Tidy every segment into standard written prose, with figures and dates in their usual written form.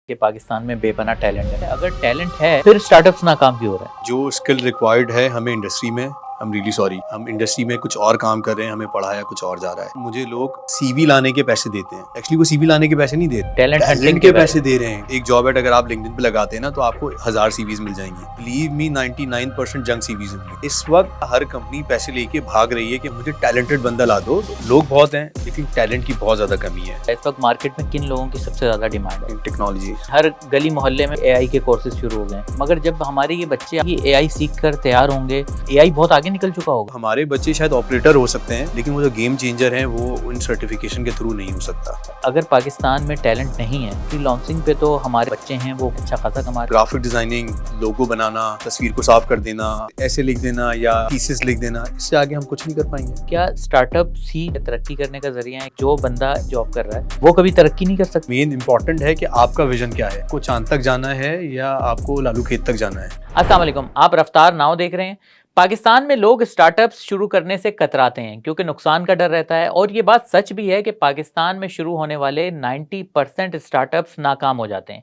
कि पाकिस्तान में बेपनाह टैलेंट है। अगर टैलेंट है फिर स्टार्टअप्स नाकाम क्यों हो रहे हैं? जो स्किल रिक्वायर्ड है हमें इंडस्ट्री में, हम रियली सॉरी, हम इंडस्ट्री में कुछ और काम कर रहे हैं, हमें पढ़ाया कुछ और जा रहा है। मुझे लोग सीवी लाने के पैसे देते हैं, एक्चुअली वो सीवी लाने के पैसे नहीं देते, टैलेंट हंटिंग टैलेंट के पैसे दे रहे हैं। एक जॉब एड अगर आप लिंक्डइन पे लगाते हैं ना तो आपको 1000 सीवीज मिल जाएंगी। बिलीव मी 99% जंक सीवीज होंगे। इस वक्त हर कंपनी पैसे लेके भाग रही है कि मुझे टैलेंटेड बंदा ला दो। लोग बहुत हैं लेकिन टैलेंट की बहुत ज्यादा कमी है। इस वक्त मार्केट में किन लोगों की सबसे ज्यादा डिमांड है? टेक्नोलॉजी, हर गली मोहल्ले में एआई के कोर्सेज शुरू हो गए हैं, मगर जब हमारे ये बच्चे एआई सीख कर तैयार होंगे, एआई बहुत आगे निकल चुका होगा। हमारे बच्चे शायद ऑपरेटर हो सकते हैं लेकिन वो जो गेम चेंजर है वो उन सर्टिफिकेशन के थ्रू नहीं हो सकता। अगर पाकिस्तान में टैलेंट नहीं है, फ्रीलांसिंग पे तो हमारे बच्चे हैं वो अच्छा खासा कमा रहे हैं। ग्राफिक डिजाइनिंग, लोगो बनाना, तस्वीर को साफ कर देना, ऐसे लिख देना या थीसिस लिख देना, इससे आगे हम कुछ नहीं कर पाएंगे। क्या स्टार्टअप्स ही तरक्की करने का जरिया है? जो बंदा जॉब कर रहा है वो कभी तरक्की नहीं कर सकता। मेन इंपॉर्टेंट है कि आपका विजन क्या है, आपको चांद तक जाना है या आपको लालू खेत तक जाना है। अस्सलाम वालेकुम, आप रफ्तार नाउ देख रहे हैं। पाकिस्तान में लोग स्टार्टअप्स शुरू करने से कतराते हैं क्योंकि नुकसान का डर रहता है, और ये बात सच भी है कि पाकिस्तान में शुरू होने वाले 90% स्टार्टअप्स नाकाम हो जाते हैं।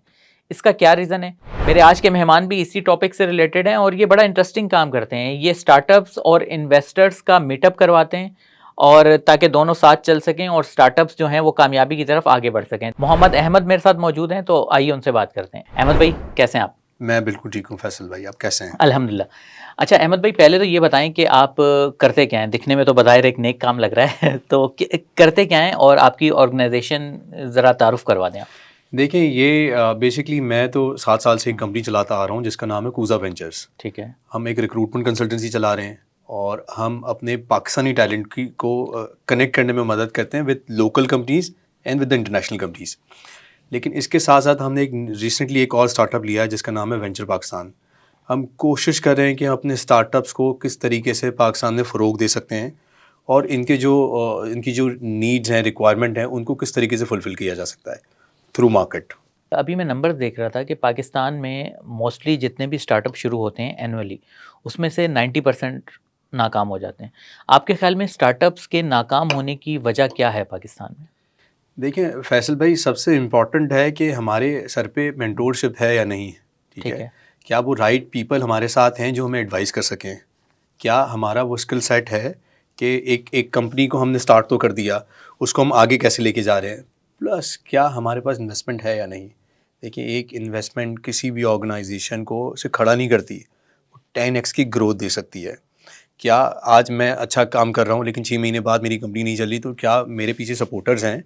इसका क्या रीज़न है? मेरे आज के मेहमान भी इसी टॉपिक से रिलेटेड हैं और ये बड़ा इंटरेस्टिंग काम करते हैं। ये स्टार्टअप्स और इन्वेस्टर्स का मीटअप करवाते हैं और ताकि दोनों साथ चल सकें और स्टार्टअप्स जो हैं वो कामयाबी की तरफ आगे बढ़ सकें। मोहम्मद अहमद मेरे साथ मौजूद हैं, तो आइए उनसे बात करते हैं। अहमद भाई, कैसे हैं आप? मैं बिल्कुल ठीक हूँ फैसल भाई, आप कैसे हैं? अल्हम्दुलिल्लाह। अच्छा अहमद भाई, पहले तो ये बताएं कि आप करते क्या हैं? दिखने में तो बज़ाहिर एक नेक काम लग रहा है तो करते क्या हैं और आपकी ऑर्गेनाइजेशन ज़रा तारुफ करवा दें आप। देखिए ये बेसिकली मैं तो 7 साल से एक कंपनी चलाता आ रहा हूँ जिसका नाम है कूजा वेंचर्स। ठीक है। हम एक रिक्रूटमेंट कंसल्टेंसी चला रहे हैं और हम अपने पाकिस्तानी टैलेंट की को कनेक्ट करने में मदद करते हैं with local companies and with the international companies. लेकिन इसके साथ साथ हमने एक रिसेंटली एक और स्टार्टअप लिया है जिसका नाम है वेंचर पाकिस्तान। हम कोशिश कर रहे हैं कि हम अपने स्टार्टअप्स को किस तरीके से पाकिस्तान में फ़रोग दे सकते हैं और इनकी जो नीड्स हैं, रिक्वायरमेंट हैं, उनको किस तरीके से फुलफ़िल किया जा सकता है थ्रू मार्केट। अभी मैं नंबर देख रहा था कि पाकिस्तान में मोस्टली जितने भी स्टार्टअप शुरू होते हैं एनुअली, उसमें से 90% नाकाम हो जाते हैं। आपके ख्याल में स्टार्टअप्स के नाकाम होने की वजह क्या है पाकिस्तान में? देखिए फैसल भाई, सबसे इम्पॉर्टेंट है कि हमारे सर पे मेंटोरशिप है या नहीं, ठीक ठीक है? है। क्या वो राइट पीपल हमारे साथ हैं जो हमें एडवाइस कर सकें? क्या हमारा वो स्किल सेट है कि एक एक कंपनी को हमने स्टार्ट तो कर दिया, उसको हम आगे कैसे लेके जा रहे हैं? प्लस क्या हमारे पास इन्वेस्टमेंट है या नहीं? देखिए एक इन्वेस्टमेंट किसी भी ऑर्गेनाइजेशन को से खड़ा नहीं करती, वो 10x की ग्रोथ दे सकती है। क्या आज मैं अच्छा काम कर रहा हूँ लेकिन 6 महीने बाद मेरी कंपनी नहीं चली, तो क्या मेरे पीछे सपोर्टर्स हैं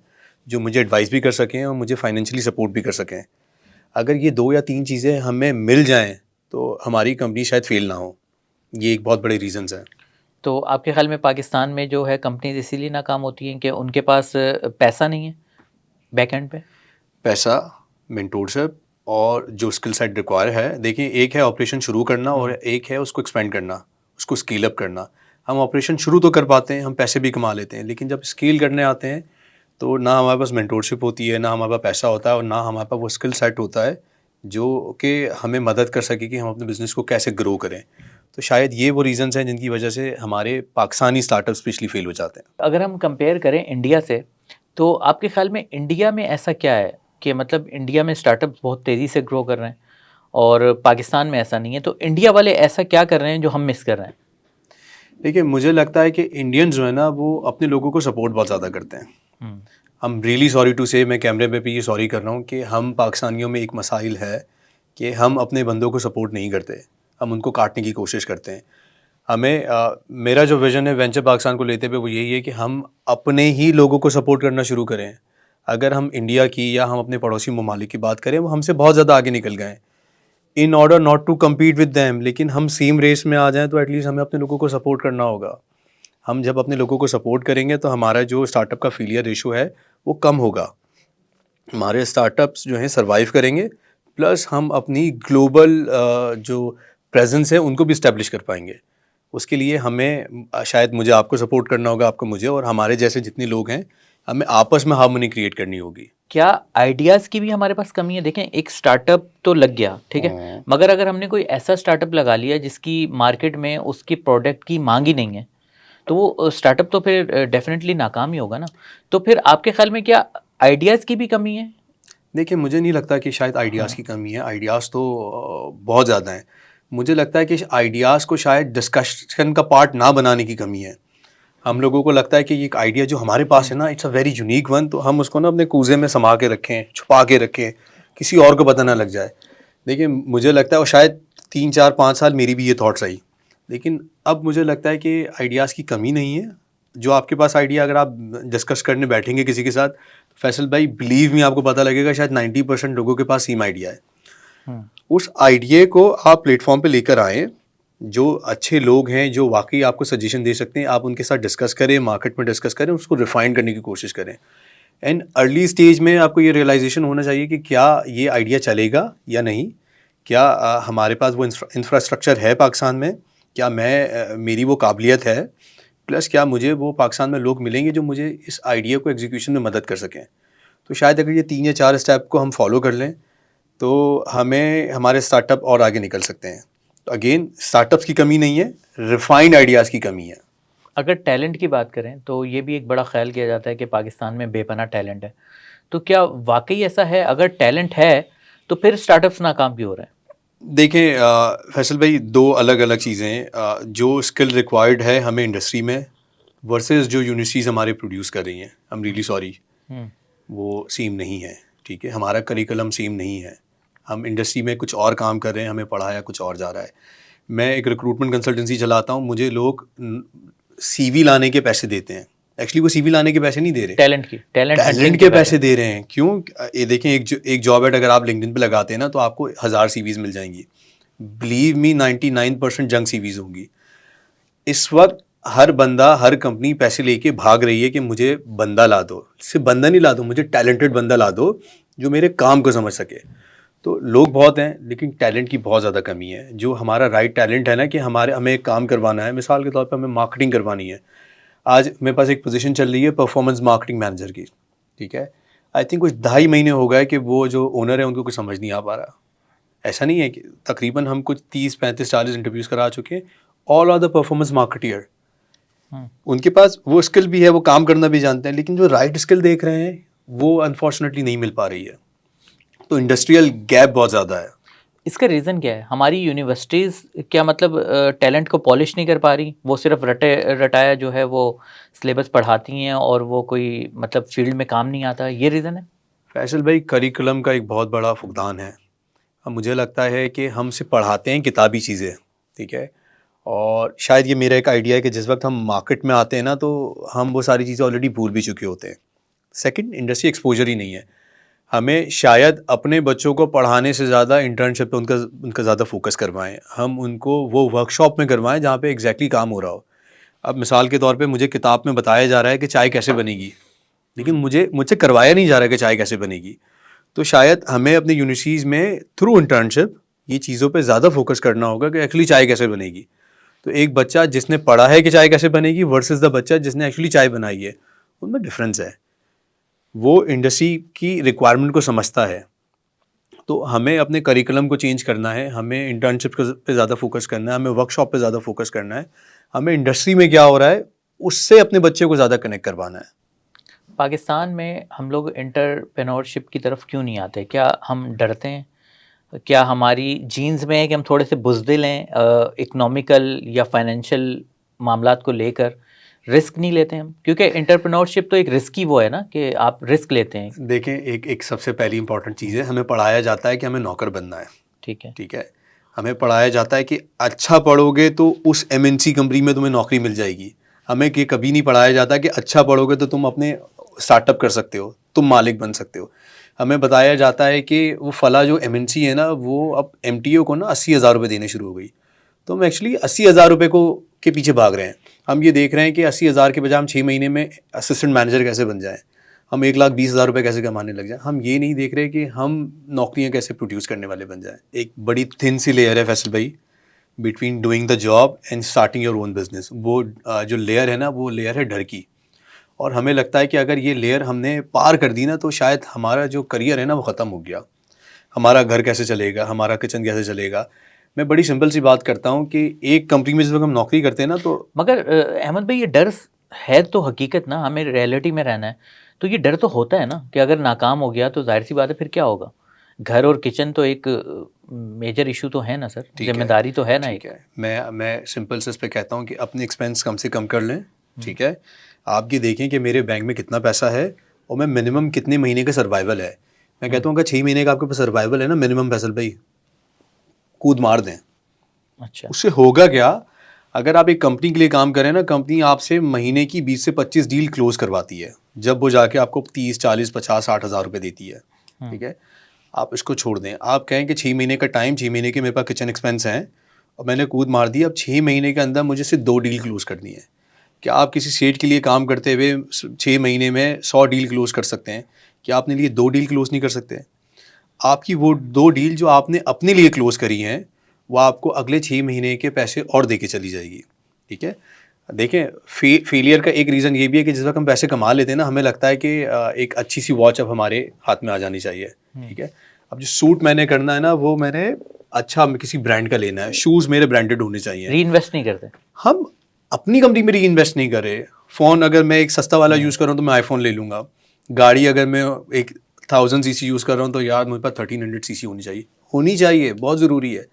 जो मुझे एडवाइस भी कर सकें और मुझे फाइनेंशियली सपोर्ट भी कर सकें? अगर ये 2 या 3 चीज़ें हमें मिल जाएँ तो हमारी कंपनी शायद फ़ेल ना हो। ये एक बहुत बड़े रीज़न्स हैं। तो आपके ख्याल में पाकिस्तान में जो है कंपनीज इसीलिए नाकाम होती हैं कि उनके पास पैसा नहीं है बैक एंड पे? पैसा, मेंटोरशिप और जो स्किल सेट रिक्वायर है। देखिए एक है ऑपरेशन शुरू करना और एक है उसको एक्सपेंड करना, उसको स्केल अप करना। हम ऑपरेशन शुरू तो कर पाते हैं, हम पैसे भी कमा लेते हैं, लेकिन जब स्केल करने आते हैं तो ना हमारे पास मेंटोरशिप होती है, ना हमारे पास पैसा होता है और ना हमारे पास वो स्किल सेट होता है जो कि हमें मदद कर सके कि हम अपने बिज़नेस को कैसे ग्रो करें। तो शायद ये वो रीज़न्स हैं जिनकी वजह से हमारे पाकिस्तानी स्टार्टअप्स स्पेशली फ़ेल हो जाते हैं। अगर हम कंपेयर करें इंडिया से, तो आपके ख्याल में इंडिया में ऐसा क्या है कि मतलब इंडिया में स्टार्टअप्स बहुत तेज़ी से ग्रो कर रहे हैं और पाकिस्तान में ऐसा नहीं है, तो इंडिया वाले ऐसा क्या कर रहे हैं जो हम मिस कर रहे हैं? देखिए मुझे लगता है कि इंडियंस जो है ना वो अपने लोगों को सपोर्ट बहुत ज़्यादा करते हैं। हम्म। हम रियली सॉरी टू से, मैं कैमरे पे भी ये सॉरी कर रहा हूँ कि हम पाकिस्तानियों में एक मसाइल है कि हम अपने बंदों को सपोर्ट नहीं करते, हम उनको काटने की कोशिश करते हैं। मेरा जो विज़न है वेंचर पाकिस्तान को लेते हुए वो यही है कि हम अपने ही लोगों को सपोर्ट करना शुरू करें। अगर हम इंडिया की या हम अपने पड़ोसी ममालिक की बात करें, वो हमसे बहुत ज़्यादा आगे निकल गए हैं in order not to compete with them, लेकिन हम सेम रेस में आ जाएँ तो एटलीस्ट हमें अपने लोगों को सपोर्ट करना होगा। हम जब अपने लोगों को सपोर्ट करेंगे तो हमारा जो स्टार्टअप का फेलियर रेशो है वो कम होगा, हमारे स्टार्टअप्स जो हैं सर्वाइव करेंगे, प्लस हम अपनी ग्लोबल जो प्रेजेंस है उनको भी इस्टेब्लिश कर पाएंगे। उसके लिए हमें शायद मुझे आपको सपोर्ट करना होगा, आपको मुझे, और हमारे जैसे जितने लोग हैं हमें आपस में हार्मनी क्रिएट करनी होगी। क्या आइडियाज़ की भी हमारे पास कमी है? देखें, एक स्टार्टअप तो लग गया, ठीक है, मगर अगर हमने कोई ऐसा स्टार्टअप लगा लिया जिसकी मार्केट में उसकी प्रोडक्ट की मांग ही नहीं है, तो वो स्टार्टअप तो फिर डेफिनेटली नाकाम ही होगा ना। तो फिर आपके ख्याल में क्या आइडियाज़ की भी कमी है? देखिए, मुझे नहीं लगता कि शायद आइडियाज़ की कमी है, आइडियाज़ तो बहुत ज़्यादा हैं। मुझे लगता है कि आइडियाज़ को शायद डिस्कशन का पार्ट ना बनाने की कमी है। हम लोगों को लगता है कि ये एक आइडिया जो हमारे पास है ना, it's a very unique one, तो हम उसको ना अपने कूज़े में समा के रखें, छुपा के रखें, किसी और को पता ना लग जाए। देखिए, मुझे लगता है और शायद 3, 4, 5 साल मेरी भी ये थॉट्स रही। लेकिन अब मुझे लगता है कि आइडियाज़ की कमी नहीं है। जो आपके पास आइडिया अगर आप डिस्कस करने बैठेंगे किसी के साथ, फैसल भाई बिलीव मी आपको पता लगेगा शायद 90% लोगों के पास सेम आइडिया है। उस आइडिया को आप प्लेटफॉर्म पे लेकर आएँ, जो अच्छे लोग हैं, जो वाक़ई आपको सजेशन दे सकते हैं, आप उनके साथ डिस्कस करें, मार्केट में डिस्कस करें, उसको रिफ़ाइन करने की कोशिश करें। एंड अर्ली स्टेज में आपको ये रियलाइज़ेशन होना चाहिए कि क्या ये आइडिया चलेगा या नहीं? क्या हमारे पास वो इंफ्रास्ट्रक्चर है पाकिस्तान में? क्या मेरी वो काबिलियत है? प्लस क्या मुझे वो पाकिस्तान में लोग मिलेंगे जो मुझे इस आइडिया को एग्जीक्यूशन में मदद कर सकें? तो शायद अगर ये 3 या 4 स्टेप को हम फॉलो कर लें, तो हमें हमारे स्टार्टअप और आगे निकल सकते हैं। तो अगेन स्टार्टअप्स की कमी नहीं है, रिफाइंड आइडियाज़ की कमी है। अगर टैलेंट की बात करें तो ये भी एक बड़ा ख्याल किया जाता है कि पाकिस्तान में बेपनाह टैलेंट है। तो क्या वाक़ई ऐसा है? अगर टैलेंट है तो फिर स्टार्टअप्स नाकाम क्यों हो रहे हैं? देखें फैसल भाई 2 अलग-अलग चीज़ें हैं। जो स्किल रिक्वायर्ड है हमें इंडस्ट्री में वर्सेस जो यूनिवर्सिटीज़ हमारे प्रोड्यूस कर रही हैं, आई एम रियली सॉरी, हुँ, वो सेम नहीं है, ठीक है? हमारा करिकुलम सेम नहीं है। हम इंडस्ट्री में कुछ और काम कर रहे हैं, हमें पढ़ाया कुछ और जा रहा है। मैं एक रिक्रूटमेंट कंसल्टेंसी चलाता हूँ, मुझे लोग सीवी लाने के पैसे देते हैं। एक्चुअली वो सीवी लाने के पैसे नहीं दे रहे, टैलेंट टैलेंट हंटिंग के के पैसे। पैसे दे रहे हैं। क्यों? ये देखें, एक जॉब एड अगर आप लिंक्डइन पे लगाते हैं ना, तो आपको 1000 सीवीज़ मिल जाएँगी। बिलीव मी 99% जंक सीवीज़ होंगी। इस वक़्त हर बंदा, हर कंपनी पैसे लेके भाग रही है कि मुझे बंदा ला दो। सिर्फ़ बंदा नहीं ला दो, मुझे टैलेंटेड बंदा ला दो, जो मेरे काम को समझ सके। तो लोग बहुत हैं, लेकिन टैलेंट की बहुत ज़्यादा कमी है। जो हमारा राइट टैलेंट है ना कि हमें एक काम करवाना है, मिसाल के तौर पे हमें मार्केटिंग करवानी है। आज मेरे पास एक पोज़ीशन चल रही है परफ़ॉर्मेंस मार्केटिंग मैनेजर की, ठीक है? आई थिंक कुछ 2.5 महीने हो गए कि वो जो ओनर है, उनको कुछ समझ नहीं आ पा रहा। ऐसा नहीं है कि तकरीबन हम कुछ 30, 35, 40 इंटरव्यूज़ करा चुके हैं। All are the performance marketer. हुँ, उनके पास वो स्किल भी है, वो काम करना भी जानते हैं, लेकिन जो राइट स्किल देख रहे हैं, वो अनफॉर्चुनेटली नहीं मिल पा रही है। तो इंडस्ट्रियल गैप बहुत ज़्यादा है। इसका रीज़न क्या है? हमारी यूनिवर्सिटीज़ क्या मतलब टैलेंट को पॉलिश नहीं कर पा रही? वो सिर्फ़ रटाया जो है वो सिलेबस पढ़ाती हैं और वो कोई मतलब फ़ील्ड में काम नहीं आता, ये रीज़न है? फैसल भाई, करिकुलम का एक बहुत बड़ा फुकदान है। अब मुझे लगता है कि हम सिर्फ पढ़ाते हैं किताबी चीज़ें, ठीक है? और शायद ये मेरा एक आइडिया है कि जिस वक़्त हम मार्केट में आते हैं ना, तो हम वो सारी चीज़ें ऑलरेडी भूल भी चुके होते हैं। सेकंड, इंडस्ट्री एक्सपोज़र ही नहीं है। हमें शायद अपने बच्चों को पढ़ाने से ज़्यादा इंटर्नशिप पे उनका उनका ज़्यादा फ़ोकस करवाएँ। हम उनको वो वर्कशॉप में करवाएँ जहाँ पे एग्ज़ैक्टली काम हो रहा हो। अब मिसाल के तौर पे मुझे किताब में बताया जा रहा है कि चाय कैसे बनेगी, लेकिन मुझसे करवाया नहीं जा रहा कि चाय कैसे बनेगी। तो शायद हमें अपनी यूनिवर्सिटीज़ में थ्रू इंटर्नशिप ये चीज़ों पे ज़्यादा फ़ोकस करना होगा कि एक्चुअली चाय कैसे बनेगी। तो एक बच्चा जिसने पढ़ा है कि चाय कैसे बनेगी वर्सेस द बच्चा जिसने एक्चुअली चाय बनाई है, उनमें डिफरेंस है। वो इंडस्ट्री की रिक्वायरमेंट को समझता है। तो हमें अपने करिकुलम को चेंज करना है, हमें इंटर्नशिप पे ज़्यादा फ़ोकस करना है, हमें वर्कशॉप पे ज़्यादा फ़ोकस करना है, हमें इंडस्ट्री में क्या हो रहा है, उससे अपने बच्चे को ज़्यादा कनेक्ट करवाना है। पाकिस्तान में हम लोग एंटरप्रेन्योरशिप की तरफ क्यों नहीं आते? क्या हम डरते हैं? क्या हमारी जीन्स में है कि हम थोड़े से बुज़दिल हैं इकोनॉमिकल या फाइनेंशियल मामलात को लेकर? रिस्क नहीं लेते हम? क्योंकि एंटरप्रेन्योरशिप तो एक रिस्की वो है ना कि आप रिस्क लेते हैं। देखें, एक एक सबसे पहली इंपॉर्टेंट चीज़ है, हमें पढ़ाया जाता है कि हमें नौकर बनना है, ठीक है। ठीक है? हमें पढ़ाया जाता है कि अच्छा पढ़ोगे तो उस एमएनसी कंपनी में तुम्हें नौकरी मिल जाएगी। हमें ये कभी नहीं पढ़ाया जाता कि अच्छा पढ़ोगे तो तुम अपने स्टार्टअप कर सकते हो, तुम मालिक बन सकते हो। हमें बताया जाता है कि वो फला जो एमएनसी है ना, वो अब एमटीओ को ना 80,000 रुपये देने शुरू हो गई। तो हम एक्चुअली 80,000 रुपये को के पीछे भाग रहे हैं। हम ये देख रहे हैं कि 80,000 के बजाय हम 6 महीने में असिस्टेंट मैनेजर कैसे बन जाएँ। हम 1,20,000 रुपये कैसे कमाने लग जाएँ। हम ये नहीं देख रहे कि हम नौकरियाँ कैसे प्रोड्यूस करने वाले बन जाएँ। एक बड़ी थिन सी लेयर है फैसल भाई, between doing the job and starting your own business. वो जो लेयर है ना, वो लेयर है डर की। और हमें लगता है कि अगर ये लेयर हमने पार कर दी ना, तो शायद हमारा जो करियर है ना, वो ख़त्म हो गया। हमारा घर कैसे चलेगा, हमारा किचन कैसे चलेगा। मैं बड़ी सिंपल सी बात करता हूँ कि एक कंपनी में जिस वक़्त हम नौकरी करते हैं ना, तो मगर अहमद भाई ये डर है तो हकीकत ना, हमें रियलिटी में रहना है। तो ये डर तो होता है ना कि अगर नाकाम हो गया तो ज़ाहिर-सी बात है फिर क्या होगा? घर और किचन तो एक मेजर इश्यू तो है ना सर, ठीक है, ज़िम्मेदारी तो है ना ठीक एक। है। मैं सिंपल से इस पे कहता हूँ कि अपने एक्सपेंस कम से कम कर लें, हुँ, ठीक है? आप ये देखें कि मेरे बैंक में कितना पैसा है और मैं मिनिमम कितने महीने का सर्वाइवल है। मैं हुँ, कहता हूँ अगर 6 महीने का आपके पास सर्वाइवल है ना मिनिमम फैसल भाई, कूद मार दें। अच्छा। उससे होगा क्या? अगर आप एक कंपनी के लिए काम कर रहे हैं ना, कंपनी आपसे महीने की 20 से 25 डील क्लोज़ करवाती है। जब वो जाके आपको 30, 40, 50, 60 हज़ार रुपए देती है, हुँ, ठीक है? आप इसको छोड़ दें। आप कहें कि 6 महीने का टाइम, 6 महीने के मेरे पास किचन एक्सपेंस हैं और मैंने कूद मार दी, अब 6 महीने के अंदर मुझे सिर्फ़ 2 डील क्लोज़ करनी है। क्या आप किसी सेठ के लिए काम करते हुए 6 महीने में 100 डील क्लोज़ कर सकते हैं? क्या अपने लिए 2 डील क्लोज़ नहीं कर सकते? आपकी वो 2 डील जो आपने अपने लिए क्लोज़ करी हैं, वो आपको अगले 6 महीने के पैसे और दे के चली जाएगी, ठीक है? देखें, फेलियर का एक रीज़न ये भी है कि जिस वक़्त हम पैसे कमा लेते हैं ना, हमें लगता है कि एक अच्छी-सी वॉच अब हमारे हाथ में आ जानी चाहिए, हुँ, ठीक है? अब जो सूट मैंने करना है ना, वो मैंने अच्छा किसी ब्रांड का लेना है, शूज़ मेरे ब्रांडेड होने चाहिए। रीइन्वेस्ट नहीं करते? हम अपनी कंपनी में री-इन्वेस्ट नहीं कर रहे। फ़ोन अगर मैं एक सस्ता वाला हुँ, यूज़ कर रहा हूँ, तो मैं आईफ़ोन ले लूँगा। गाड़ी अगर मैं एक 1000 सीसी यूज़ कर रहा हूँ, तो यार मेरे पास 1300 सीसी होनी चाहिए, बहुत ज़रूरी है।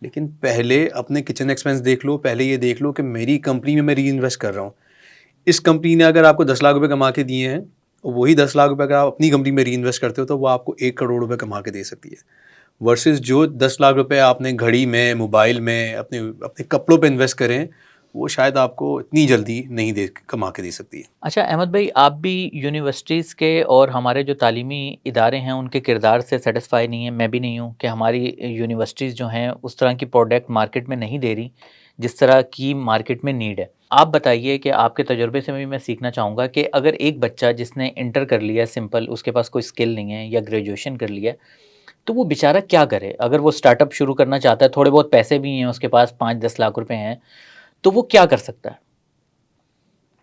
लेकिन पहले अपने किचन एक्सपेंस देख लो, पहले ये देख लो कि मेरी कंपनी में मैं री-इन्वेस्ट कर रहा हूँ। इस कंपनी ने अगर आपको 10 लाख रुपए कमा के दिए हैं, और वही 10 लाख रुपए अगर आप अपनी कंपनी में री-इन्वेस्ट करते हो, तो वो आपको 1 करोड़ रुपए कमा के दे सकती है। वर्सेस जो 10 लाख रुपए आपने घड़ी में, मोबाइल में, अपने अपने कपड़ों पे इन्वेस्ट करें, वो शायद आपको इतनी जल्दी नहीं दे कमा के दे सकती है। अच्छा अहमद भाई आप भी यूनिवर्सिटीज़ के और हमारे जो तालीमी इदारे हैं उनके किरदार से सैटिस्फाई नहीं हैं, मैं भी नहीं हूँ कि हमारी यूनिवर्सिटीज़ जो हैं उस तरह की प्रोडक्ट मार्केट में नहीं दे रही, जिस तरह की मार्केट में नीड है। आप बताइए कि आपके तजुर्बे से भी मैं सीखना चाहूँगा कि अगर एक बच्चा जिसने इंटर कर लिया है सिंपल, उसके पास कोई स्किल नहीं है या ग्रेजुएशन कर लिया है, तो वो बेचारा क्या करे? अगर वो स्टार्टअप शुरू करना चाहता है, थोड़े बहुत पैसे भी हैं उसके पास 5-10 लाख रुपए हैं, तो वो क्या कर सकता है?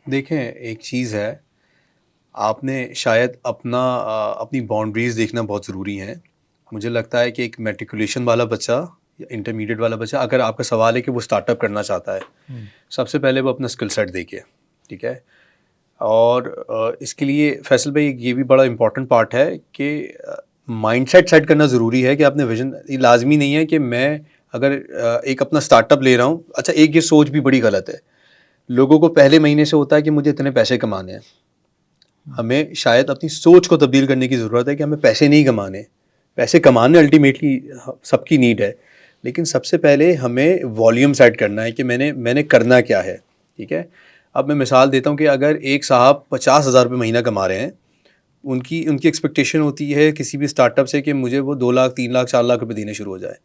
देखें, एक चीज़ है, आपने शायद अपनी बाउंड्रीज़ देखना बहुत ज़रूरी है। मुझे लगता है कि एक मैट्रिकुलेशन वाला बच्चा या इंटरमीडिएट वाला बच्चा, अगर आपका सवाल है कि वो स्टार्टअप करना चाहता है, हुँ, सबसे पहले वो अपना स्किल सेट देखे, ठीक है? और इसके लिए फैसल भाई ये भी बड़ा इम्पोर्टेंट पार्ट है कि माइंडसेट सेट करना ज़रूरी है कि आपने विजन, ये लाजमी नहीं है कि मैं अगर एक अपना स्टार्टअप ले रहा हूँ। अच्छा, एक ये सोच भी बड़ी गलत है। लोगों को पहले महीने से होता है कि मुझे इतने पैसे कमाने हैं। हुँ, हमें शायद अपनी सोच को तब्दील करने की ज़रूरत है कि हमें पैसे नहीं कमाने। पैसे कमाने अल्टीमेटली सबकी नीड है, लेकिन सबसे पहले हमें वॉल्यूम सेट करना है कि मैंने मैंने करना क्या है, ठीक है? अब मैं मिसाल देता हूँ कि अगर एक साहब 50,000 रुपये महीना कमा रहे हैं, उनकी उनकी एक्सपेक्टेशन होती है किसी भी स्टार्टअप से कि मुझे वो 2 लाख, 3 लाख, 4 लाख रुपए देने शुरू हो जाए।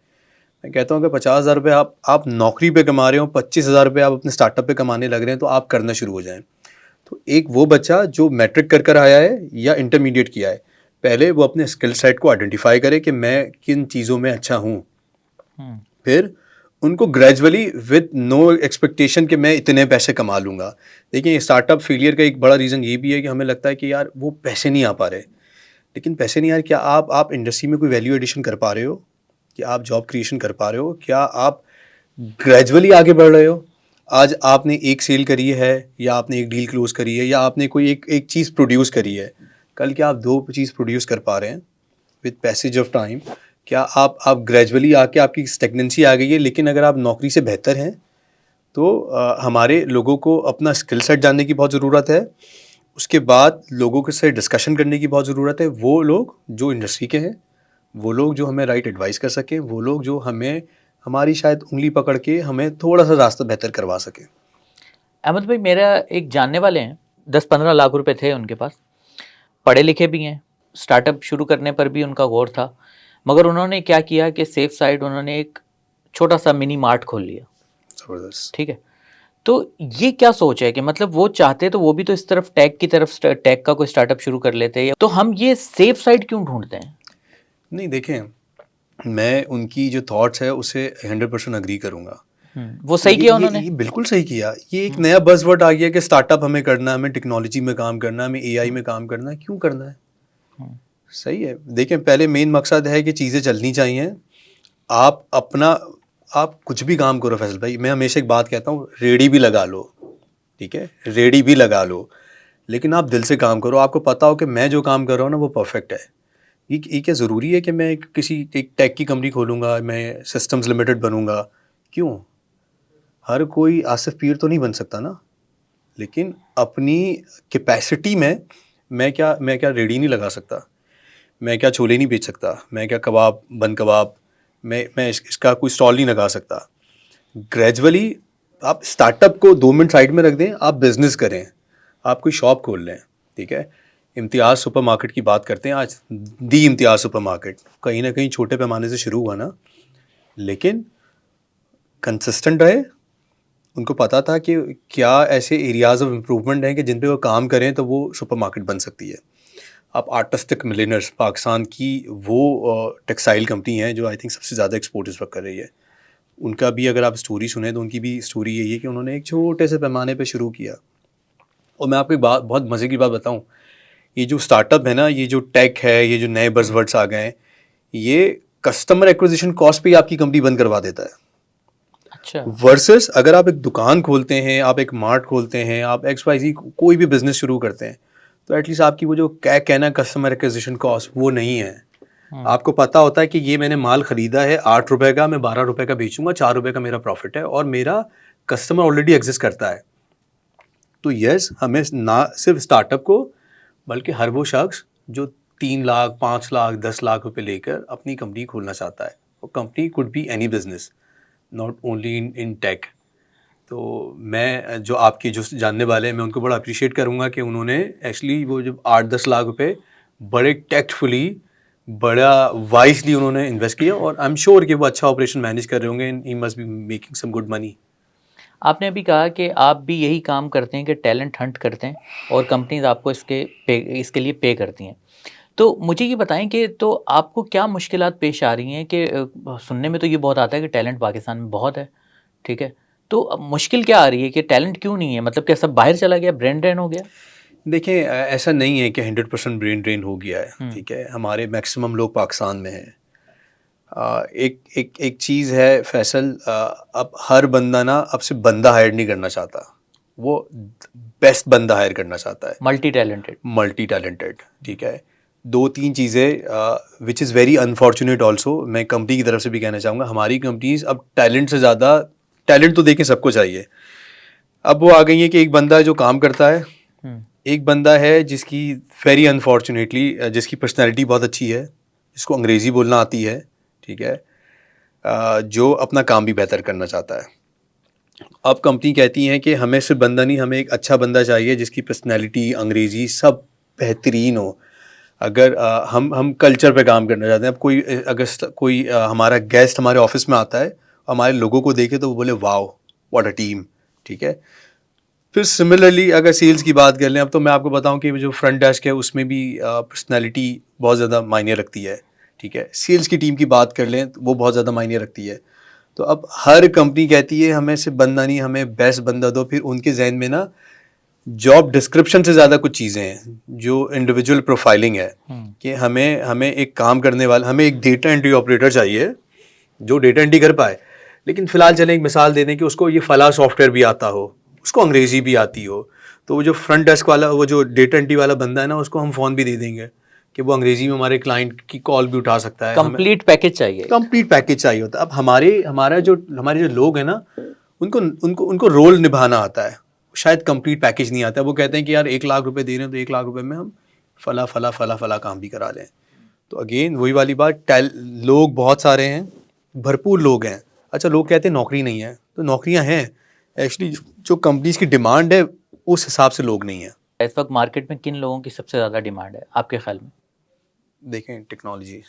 मैं कहता हूँ अगर 50,000 रुपये आप नौकरी पे कमा रहे हो, 25,000 रुपये आप अपने स्टार्टअप पे कमाने लग रहे हैं, तो आप करना शुरू हो जाएँ। तो एक वो बच्चा जो मैट्रिक कर आया है या इंटरमीडिएट किया है, पहले वो अपने स्किल सेट को आइडेंटिफ़ाई करे कि मैं किन चीज़ों में अच्छा हूँ। हुँ। फिर उनको ग्रेजुअली विद नो एक्सपेक्टेशन कि मैं इतने पैसे कमा लूँगा। देखिए, स्टार्टअप फेलियर का एक बड़ा रीज़न ये भी है कि हमें लगता है कि यार वो पैसे नहीं आ पा रहे। लेकिन पैसे नहीं आ रहे, क्या आप इंडस्ट्री में कोई वैल्यू एडिशन कर पा रहे हो? क्या आप जॉब क्रिएशन कर पा रहे हो? क्या आप ग्रेजुअली आगे बढ़ रहे हो? आज आपने एक सेल करी है या आपने एक डील क्लोज़ करी है या आपने कोई एक एक चीज़ प्रोड्यूस करी है। कल क्या आप 2 चीज़ प्रोड्यूस कर पा रहे हैं विद पैसेज ऑफ टाइम? क्या आप ग्रेजुअली आके आपकी स्टैग्नेंसी आ गई है, लेकिन अगर आप नौकरी से बेहतर हैं, तो हमारे लोगों को अपना स्किल सेट जानने की बहुत ज़रूरत है। उसके बाद लोगों के से डिस्कशन करने की बहुत ज़रूरत है। वो लोग जो इंडस्ट्री के हैं, वो लोग जो हमें राइट एडवाइस कर सकें, वो लोग जो हमें हमारी शायद उँगली पकड़ के हमें थोड़ा-सा रास्ता बेहतर करवा सकें। अहमद भाई मेरा एक जानने वाले हैं, 10-15 लाख रुपए थे उनके पास, पढ़े लिखे भी हैं, स्टार्टअप शुरू करने पर भी उनका गौर था, मगर उन्होंने क्या किया कि सेफ साइड उन्होंने एक छोटा-सा मिनी मार्ट खोल लिया, ज़बरदस्त। ठीक है? तो ये क्या सोच है कि मतलब वो चाहते तो वो भी तो इस तरफ टेक का कोई स्टार्टअप शुरू कर लेते हैं, तो हम ये सेफ साइड क्यों ढूँढते हैं? नहीं, देखें, मैं उनकी जो थॉट्स है उससे 100% एग्री करूँगा। वो सही किया उन्होंने? ये बिल्कुल सही किया। ये एक हुँ, नया बज़वर्ड आ गया कि स्टार्टअप हमें करना है, हमें टेक्नोलॉजी में काम करना है, हमें एआई हुँ, में काम करना है। क्यों करना है? हुँ, सही है। देखें, पहले मेन मकसद है कि चीज़ें चलनी चाहिए। आप अपना आप कुछ भी काम करो फैसल भाई, मैं हमेशा एक बात कहता हूँ, रेहड़ी भी लगा लो, ठीक है? रेहड़ी भी लगा लो। लेकिन आप दिल से काम करो, आपको पता हो कि मैं जो काम कर रहा हूँ ना वो परफेक्ट है। ये क्या ज़रूरी है कि मैं एक टेक की कंपनी खोलूँगा, मैं सिस्टम्स लिमिटेड बनूँगा? क्यों? हर कोई आसिफ पीर तो नहीं बन सकता ना। लेकिन अपनी कैपेसिटी में मैं क्या रेहड़ी नहीं लगा सकता, मैं क्या छोले नहीं बेच सकता, मैं क्या कबाब बन कबाब मैं इसका कोई स्टॉल नहीं लगा सकता। ग्रेजुअली आप स्टार्टअप को 2 मिनट साइड में रख दें, आप बिज़नेस करें, आप कोई शॉप खोल लें, ठीक है? इम्तियाज़ सुपरमार्केट की बात करते हैं आज, दी इम्तियाज़ सुपरमार्केट कहीं न कहीं छोटे पैमाने से शुरू हुआ ना, लेकिन कंसिस्टेंट रहे। उनको पता था कि क्या ऐसे एरियाज़ ऑफ इम्प्रूवमेंट हैं कि जिन पे वो काम करें तो वो सुपरमार्केट बन सकती है। आप आर्टिस्टिक मिलियनर्स पाकिस्तान की वो टेक्सटाइल कंपनी है जो आई थिंक सबसे ज़्यादा एक्सपोर्ट इस वक्त कर रही है। उनका भी अगर आप स्टोरी सुने तो उनकी भी स्टोरी यही है कि उन्होंने एक छोटे से पैमाने पे शुरू किया। और मैं आपको एक बात, बहुत मज़े की बात बताऊं, ये जो स्टार्टअप है ना, ये जो टेक है, ये जो नए बज़वर्ड्स आ गए हैं, ये कस्टमर एक्विजिशन कॉस्ट पे ही आपकी कंपनी बंद करवा देता है। अच्छा। वर्सेस अगर आप एक दुकान खोलते हैं, आप एक मार्ट खोलते हैं, आप XYZ कोई भी बिजनेस शुरू करते हैं, तो एटलीस्ट आपकी वो जो कहना कस्टमर एक्विजिशन कॉस्ट वो नहीं है। आपको पता होता है कि ये मैंने माल खरीदा है 8 रुपए का, मैं 12 रुपए का बेचूंगा, 4 रुपए का मेरा प्रॉफिट है और मेरा कस्टमर ऑलरेडी एग्जिस्ट करता है। तो यस, हमें ना सिर्फ स्टार्टअप को बल्कि हर वो शख्स जो 3 लाख 5 लाख 10 लाख रुपए लेकर अपनी कंपनी खोलना चाहता है, वो company could be any business, not only in tech. तो मैं जो आपके जो जानने वाले हैं, मैं उनको बड़ा अप्रिशिएट करूँगा कि उन्होंने एक्चुअली वो जब 8-10 लाख रुपए बड़े टैक्टफुली, बड़ा वाइजली उन्होंने इन्वेस्ट किया और आई एम श्योर कि वो अच्छा ऑपरेशन मैनेज कर रहे होंगे and he must be making some good money. आपने अभी कहा कि आप भी यही काम करते हैं कि टैलेंट हंट करते हैं और कंपनीज आपको इसके लिए पे करती हैं। तो मुझे ये बताएं कि तो आपको क्या मुश्किलात पेश आ रही हैं कि सुनने में तो ये बहुत आता है कि टैलेंट पाकिस्तान में बहुत है, ठीक है? तो अब मुश्किल क्या आ रही है कि टैलेंट क्यों नहीं है? मतलब क्या सब बाहर चला गया, ब्रेन ड्रेन हो गया? देखिए ऐसा नहीं है कि 100% ब्रेन ड्रेन हो गया है, हुँ, ठीक है? हमारे मैक्सिमम लोग पाकिस्तान में हैं। एक एक एक चीज़ है फैसल, अब हर बंदा ना अब सिर्फ बंदा हायर नहीं करना चाहता, वो बेस्ट बंदा हायर करना चाहता है, मल्टी टैलेंटेड। मल्टी टैलेंटेड, ठीक है? 2-3 चीज़ें which is very unfortunate also, मैं कंपनी की तरफ से भी कहना चाहूँगा, हमारी कंपनीज अब टैलेंट से ज़्यादा, टैलेंट तो देखें सबको चाहिए, अब वो आ गई है कि एक बंदा है जो काम करता है, हुँ, एक बंदा है जिसकी वेरी अनफॉर्चुनेटली जिसकी पर्सनैलिटी बहुत अच्छी है, जिसको अंग्रेज़ी बोलना आती है, ठीक है? जो अपना काम भी बेहतर करना चाहता है। अब कंपनी कहती हैं कि हमें सिर्फ बंदा नहीं, हमें एक अच्छा बंदा चाहिए जिसकी पर्सनैलिटी, अंग्रेज़ी सब बेहतरीन हो। अगर हम कल्चर पे काम करना चाहते हैं, अब कोई हमारा गेस्ट हमारे ऑफिस में आता है, हमारे लोगों को देखे तो वो बोले वाओ व्हाट अ टीम, ठीक है? फिर सिमिलरली अगर सेल्स की बात कर लें, अब तो मैं आपको बताऊं कि जो फ्रंट डेस्क है उसमें भी पर्सनैलिटी बहुत ज़्यादा मायने रखती है, ठीक है? सेल्स की टीम की बात कर लें तो वो बहुत ज़्यादा मायने रखती है। तो अब हर कंपनी कहती है हमें सिर्फ बंदा नहीं, हमें बेस्ट बंदा दो, फिर उनके जहन में ना जॉब डिस्क्रिप्शन से ज़्यादा कुछ चीज़ें हैं, जो इंडिविजुअल प्रोफाइलिंग है हुँ, कि हमें हमें एक काम करने वाला, हमें एक डेटा एंट्री ऑपरेटर चाहिए जो डेटा एंट्री कर पाए। लेकिन फ़िलहाल चलें एक मिसाल दे दें कि उसको ये फ़लाँ सॉफ्टवेयर भी आता हो, उसको अंग्रेज़ी भी आती हो, तो वो जो फ्रंट डेस्क वाला, वो जो डेटा एंट्री वाला बंदा है ना, उसको हम फ़ोन भी दे देंगे कि वो अंग्रेज़ी में हमारे क्लाइंट की कॉल भी उठा सकता है। हमें कंप्लीट पैकेज चाहिए एक। कंप्लीट पैकेज चाहिए होता है। अब हमारे जो लोग हैं ना, उनको उनको उनको रोल निभाना आता है, शायद कंप्लीट पैकेज नहीं आता है। वो कहते हैं कि यार 1 लाख रुपए दे रहे हैं तो 1 लाख रुपए में हम फला फला फला फला काम भी करा लें। तो अगेन वही वाली बात, लोग बहुत सारे हैं, भरपूर लोग हैं। अच्छा, लोग कहते हैं नौकरी नहीं है, तो नौकरियां हैं, एक्चुअली जो कंपनीज की डिमांड है उस हिसाब से लोग नहीं है। इस वक़्त मार्केट में किन लोगों की सबसे ज़्यादा डिमांड है आपके ख़्याल में? देखें टेक्नोलॉजी,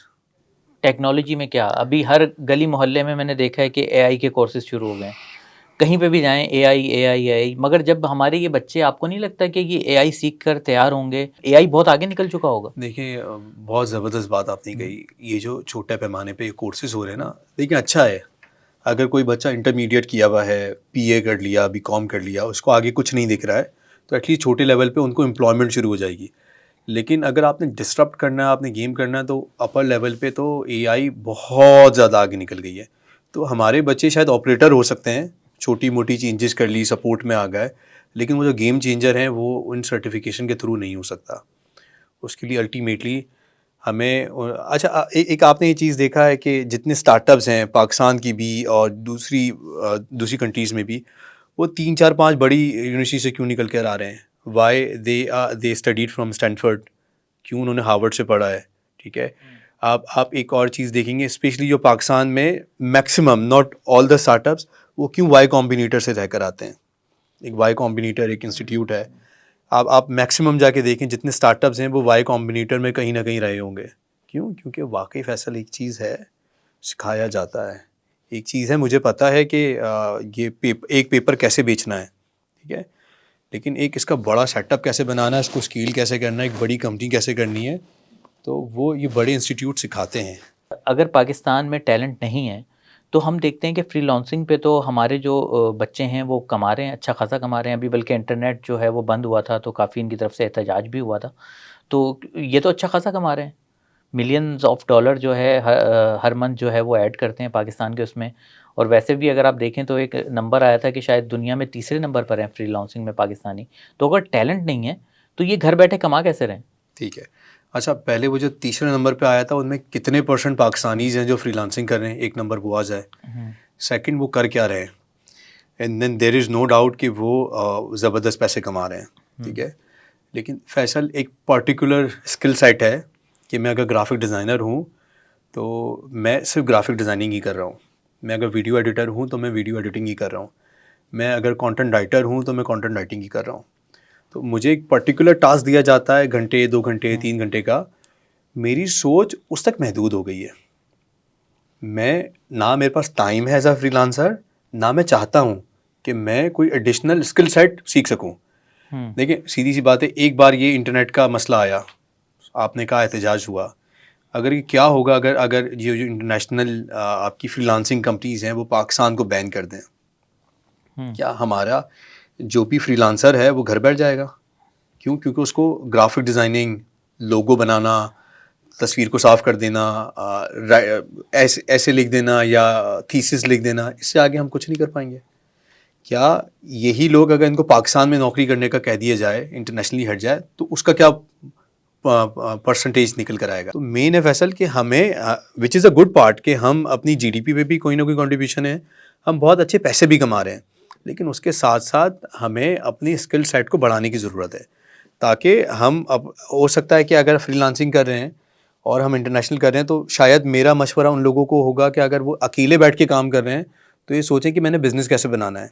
टेक्नोलॉजी में क्या? अभी हर गली मोहल्ले में मैंने देखा है कि एआई के कोर्सेज़ शुरू हो गए हैं। कहीं पे भी जाएँ एआई, एआई, एआई, मगर जब हमारे ये बच्चे, आपको नहीं लगता कि ये एआई सीख कर तैयार होंगे? एआई बहुत आगे निकल चुका होगा। देखिए बहुत ज़बरदस्त बात आपने हुँ, कही। ये जो छोटे पैमाने पे कोर्सेज हो रहे हैं ना, देखिए अच्छा है। अगर कोई बच्चा इंटरमीडिएट किया हुआ है, पीए कर लिया, बीकॉम कर लिया, उसको आगे कुछ नहीं दिख रहा है, तो एटलीस्ट छोटे लेवल पे उनको एम्प्लॉयमेंट शुरू हो जाएगी। लेकिन अगर आपने डिसरप्ट करना है, आपने गेम करना है, तो अपर लेवल पे तो एआई बहुत ज़्यादा आगे निकल गई है। तो हमारे बच्चे शायद ऑपरेटर हो सकते हैं, छोटी मोटी चेंजेस कर ली, सपोर्ट में आ गए, लेकिन वो जो गेम चेंजर है वो उन सर्टिफिकेशन के थ्रू नहीं हो सकता। उसके लिए अल्टीमेटली हमें अच्छा एक आपने ये चीज़ देखा है कि जितने स्टार्टअप्स हैं पाकिस्तान की भी और दूसरी कंट्रीज़ में भी, वो 3 4 5 बड़ी यूनिवर्सिटी से क्यों निकल कर आ रहे हैं? Why they studied from Stanford, क्यों उन्होंने हार्वर्ड से पढ़ा है, ठीक है। आप एक और चीज़ देखेंगे, स्पेशली जो पाकिस्तान में maximum, not all the startups, वो क्यों वाई कॉम्बिनेटर से रहकर आते हैं। एक वाई कॉम्बिनेटर एक इंस्टीट्यूट है, आप मैक्सिमम जाके देखें जितने स्टार्टअप्स हैं वो वाई कॉम्बिनेटर में कहीं ना कहीं रहे होंगे। क्यों? क्योंकि वाकई फैसल एक चीज़ है, सिखाया जाता है। एक चीज़ है, मुझे पता है कि एक पेपर कैसे बेचना है, ठीक है, लेकिन एक इसका बड़ा सेटअप कैसे बनाना है, इसको स्केल कैसे करना है, एक बड़ी कंपनी कैसे करनी है, तो वो ये बड़े इंस्टीट्यूट सिखाते हैं। अगर पाकिस्तान में टैलेंट नहीं है, तो हम देखते हैं कि फ्रीलांसिंग पे तो हमारे जो बच्चे हैं वो कमा रहे हैं, अच्छा खासा कमा रहे हैं। अभी बल्कि इंटरनेट जो है वो बंद हुआ था तो काफ़ी इनकी तरफ से एहतजाज भी हुआ था। तो ये तो अच्छा खासा कमा रहे हैं। मिलियंस ऑफ डॉलर जो है हर मंथ जो है वो ऐड करते हैं पाकिस्तान के उसमें। और वैसे भी अगर आप देखें तो एक नंबर आया था कि शायद दुनिया में तीसरे नंबर पर हैं फ्रीलांसिंग में पाकिस्तानी। तो अगर टैलेंट नहीं है, तो ये घर बैठे कमा कैसे रहे हैं? ठीक है। अच्छा, पहले वो जो तीसरे नंबर पे आया था उनमें कितने परसेंट पाकिस्तानीज़ हैं जो फ्रीलांसिंग कर रहे हैं, एक नंबर वो आ जाए। हुँ, सेकंड, वो कर क्या रहे हैं, and then there is no doubt कि वो ज़बरदस्त पैसे कमा रहे हैं, ठीक हुँ, है। लेकिन फैसल एक पर्टिकुलर स्किल सेट है कि मैं अगर ग्राफिक डिज़ाइनर हूँ तो मैं सिर्फ ग्राफिक डिज़ाइनिंग ही कर रहा हूँ। मैं अगर वीडियो एडिटर हूँ तो मैं वीडियो एडिटिंग ही कर रहा हूँ। मैं अगर कंटेंट राइटर हूँ तो मैं कंटेंट राइटिंग ही कर रहा हूँ। तो मुझे एक पर्टिकुलर टास्क दिया जाता है, घंटे 2 घंटे हुँ, 3 घंटे का। मेरी सोच उस तक महदूद हो गई है। मैं ना मेरे पास टाइम है एज़ अ फ्रीलांसर, ना मैं चाहता हूँ कि मैं कोई एडिशनल स्किल सेट सीख सकूँ। हुँ, देखिए, सीधी-सी बात है, एक बार ये इंटरनेट का मसला आया, आपने कहा एहतजाज हुआ। अगर ये क्या होगा अगर अगर ये जो इंटरनेशनल आपकी फ्रीलांसिंग कंपनीज़ हैं वो पाकिस्तान को बैन कर दें? हुँ, क्या हमारा जो भी फ्रीलांसर है वो घर बैठ जाएगा? क्यों? क्योंकि उसको ग्राफिक डिज़ाइनिंग, लोगो बनाना, तस्वीर को साफ़ कर देना, ऐसे ऐसे लिख देना या थीसिस लिख देना, इससे आगे हम कुछ नहीं कर पाएंगे। क्या यही लोग अगर इनको पाकिस्तान में नौकरी करने का कह दिया जाए, इंटरनेशनली हट जाए, तो उसका क्या परसेंटेज निकल कर आएगा? तो मेन है फैसल कि हमें, which is a good part, कि हम अपनी जीडीपी पे भी कोई ना कोई कंट्रीब्यूशन है, हम बहुत अच्छे पैसे भी कमा रहे हैं, लेकिन उसके साथ साथ हमें अपनी स्किल सेट को बढ़ाने की ज़रूरत है, ताकि हम, अब हो सकता है कि अगर फ्रीलांसिंग कर रहे हैं और हम इंटरनेशनल कर रहे हैं, तो शायद मेरा मशवरा उन लोगों को होगा कि अगर वो अकेले बैठ के काम कर रहे हैं तो ये सोचें कि मैंने बिज़नेस कैसे बनाना है।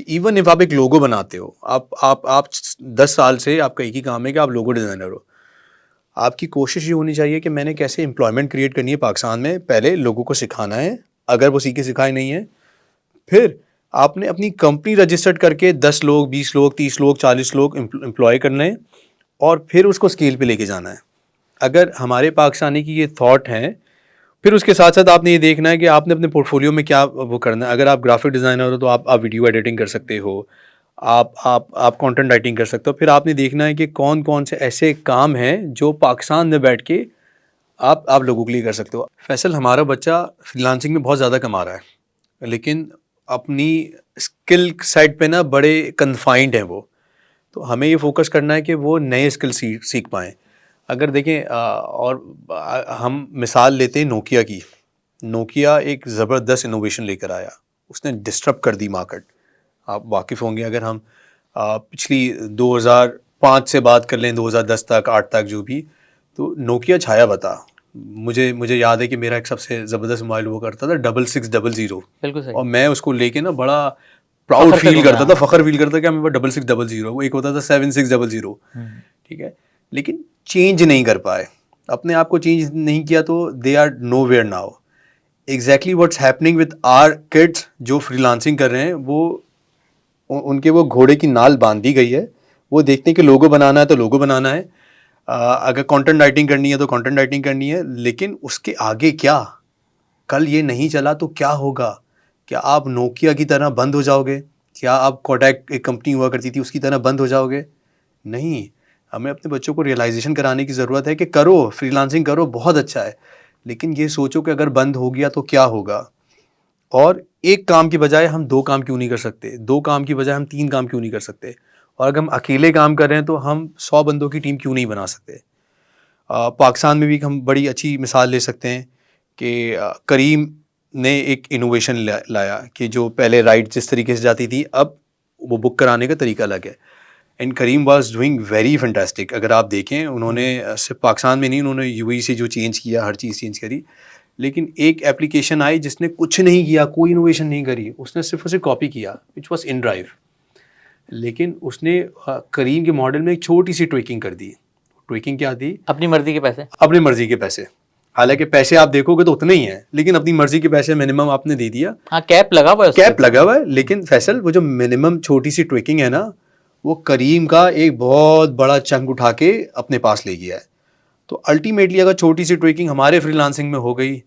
इवन इफ आप एक लोगो बनाते हो, आप 10 साल से आपका एक ही काम है कि आप लोगो डिज़ाइनर हो, आपकी कोशिश ये होनी चाहिए कि मैंने कैसे एम्प्लॉयमेंट क्रिएट करनी है पाकिस्तान में। पहले लोगों को सिखाना है, अगर वो सीखे सिखाए नहीं है, फिर आपने अपनी कंपनी रजिस्टर्ड करके 10 लोग 20 लोग 30 लोग 40 लोग एम्प्लॉय करने हैं और फिर उसको स्केल पे लेके जाना है। अगर हमारे पाकिस्तानी की ये थॉट है, फिर उसके साथ साथ आपने ये देखना है कि आपने अपने पोर्टफोलियो में क्या वो करना है। अगर आप ग्राफिक डिज़ाइनर हो तो आप वीडियो एडिटिंग कर सकते हो, आप कंटेंट राइटिंग कर सकते हो। फिर आपने देखना है कि कौन कौन से ऐसे काम हैं जो पाकिस्तान में बैठ के आप लोगों के लिए कर सकते हो। फैसल, हमारा बच्चा फ्रीलांसिंग में बहुत ज़्यादा कमा रहा है, लेकिन अपनी स्किल साइड पे ना बड़े कन्फाइंड हैं वो। तो हमें ये फोकस करना है कि वो नए स्किल सीख पाएँ। अगर देखें, हम मिसाल लेते हैं नोकिया की। नोकिया एक ज़बरदस्त इनोवेशन लेकर आया, उसने डिस्टर्ब कर दी मार्केट। आप वाकिफ़ होंगे, अगर हम पिछली 2005 से बात कर लें, 2010 तक 8 तक जो भी, तो नोकिया छाया बता। मुझे मुझे याद है कि मेरा एक सबसे ज़बरदस्त मोबाइल हुआ करता था 6600, बिल्कुल सही। और मैं उसको लेके ना बड़ा प्राउड फ़ख्र से फील करता घूमना। था, फ़ख्र फील करता कि मेरे पास 6600, वो एक होता था 7600, हुँ, ठीक है। लेकिन चेंज नहीं कर पाए, अपने आप को चेंज नहीं किया, तो they are nowhere now. Exactly what's happening with our kids जो फ्रीलांसिंग कर रहे हैं, वो उनके वो घोड़े की नाल बांध दी गई है। वो देखते हैं कि लोगो बनाना है तो लोगो बनाना है, अगर कंटेंट राइटिंग करनी है तो कंटेंट राइटिंग करनी है, लेकिन उसके आगे क्या? कल ये नहीं चला तो क्या होगा? क्या आप नोकिया की तरह बंद हो जाओगे? क्या आप कोडैक, एक कंपनी हुआ करती थी, उसकी तरह बंद हो जाओगे? नहीं। हमें अपने बच्चों को रियलाइजेशन कराने की ज़रूरत है कि करो, फ्रीलांसिंग करो, बहुत अच्छा है, लेकिन ये सोचो कि अगर बंद हो गया तो क्या होगा? और एक काम की बजाय हम 2 काम क्यों नहीं कर सकते? 2 काम की बजाय हम 3 काम क्यों नहीं कर सकते? और अगर हम अकेले काम कर रहे हैं तो हम 100 बंदों की टीम क्यों नहीं बना सकते। पाकिस्तान में भी हम बड़ी अच्छी मिसाल ले सकते हैं कि करीम ने एक इनोवेशन लाया कि जो पहले राइड जिस तरीके से जाती थी, अब वो बुक कराने का तरीका अलग है। And Karim was doing very fantastic. अगर आप देखें, उन्होंने सिर्फ पाकिस्तान में नहीं, उन्होंने यूएई से जो चेंज किया, हर चीज़ चेंज करी। लेकिन एक एप्लीकेशन आई जिसने कुछ नहीं किया, कोई इनोवेशन नहीं करी, उसने सिर्फ उसे कॉपी किया, विच वाज इन ड्राइव। लेकिन उसने करीम के मॉडल में एक छोटी सी ट्विकिंग कर दी। ट्विकिंग क्या थी? अपनी मर्जी के पैसे। अपनी मर्जी के पैसे। हालांकि पैसे आप देखोगे तो उतने ही हैं, लेकिन अपनी मर्जी के पैसे मिनिमम आपने दे दिया। हाँ, कैप लगा हुआ है उसके कैप ऊपर। लगा हुआ है, लेकिन फैसल वो जो मिनिमम छोटी सी ट्विकिंग है ना, वो करीम का एक बहुत बड़ा चंक उठा के अपने पास ले गया है। तो अल्टीमेटली अगर छोटी सी ट्विकिंग हमारे फ्रीलांसिंग में हो गई,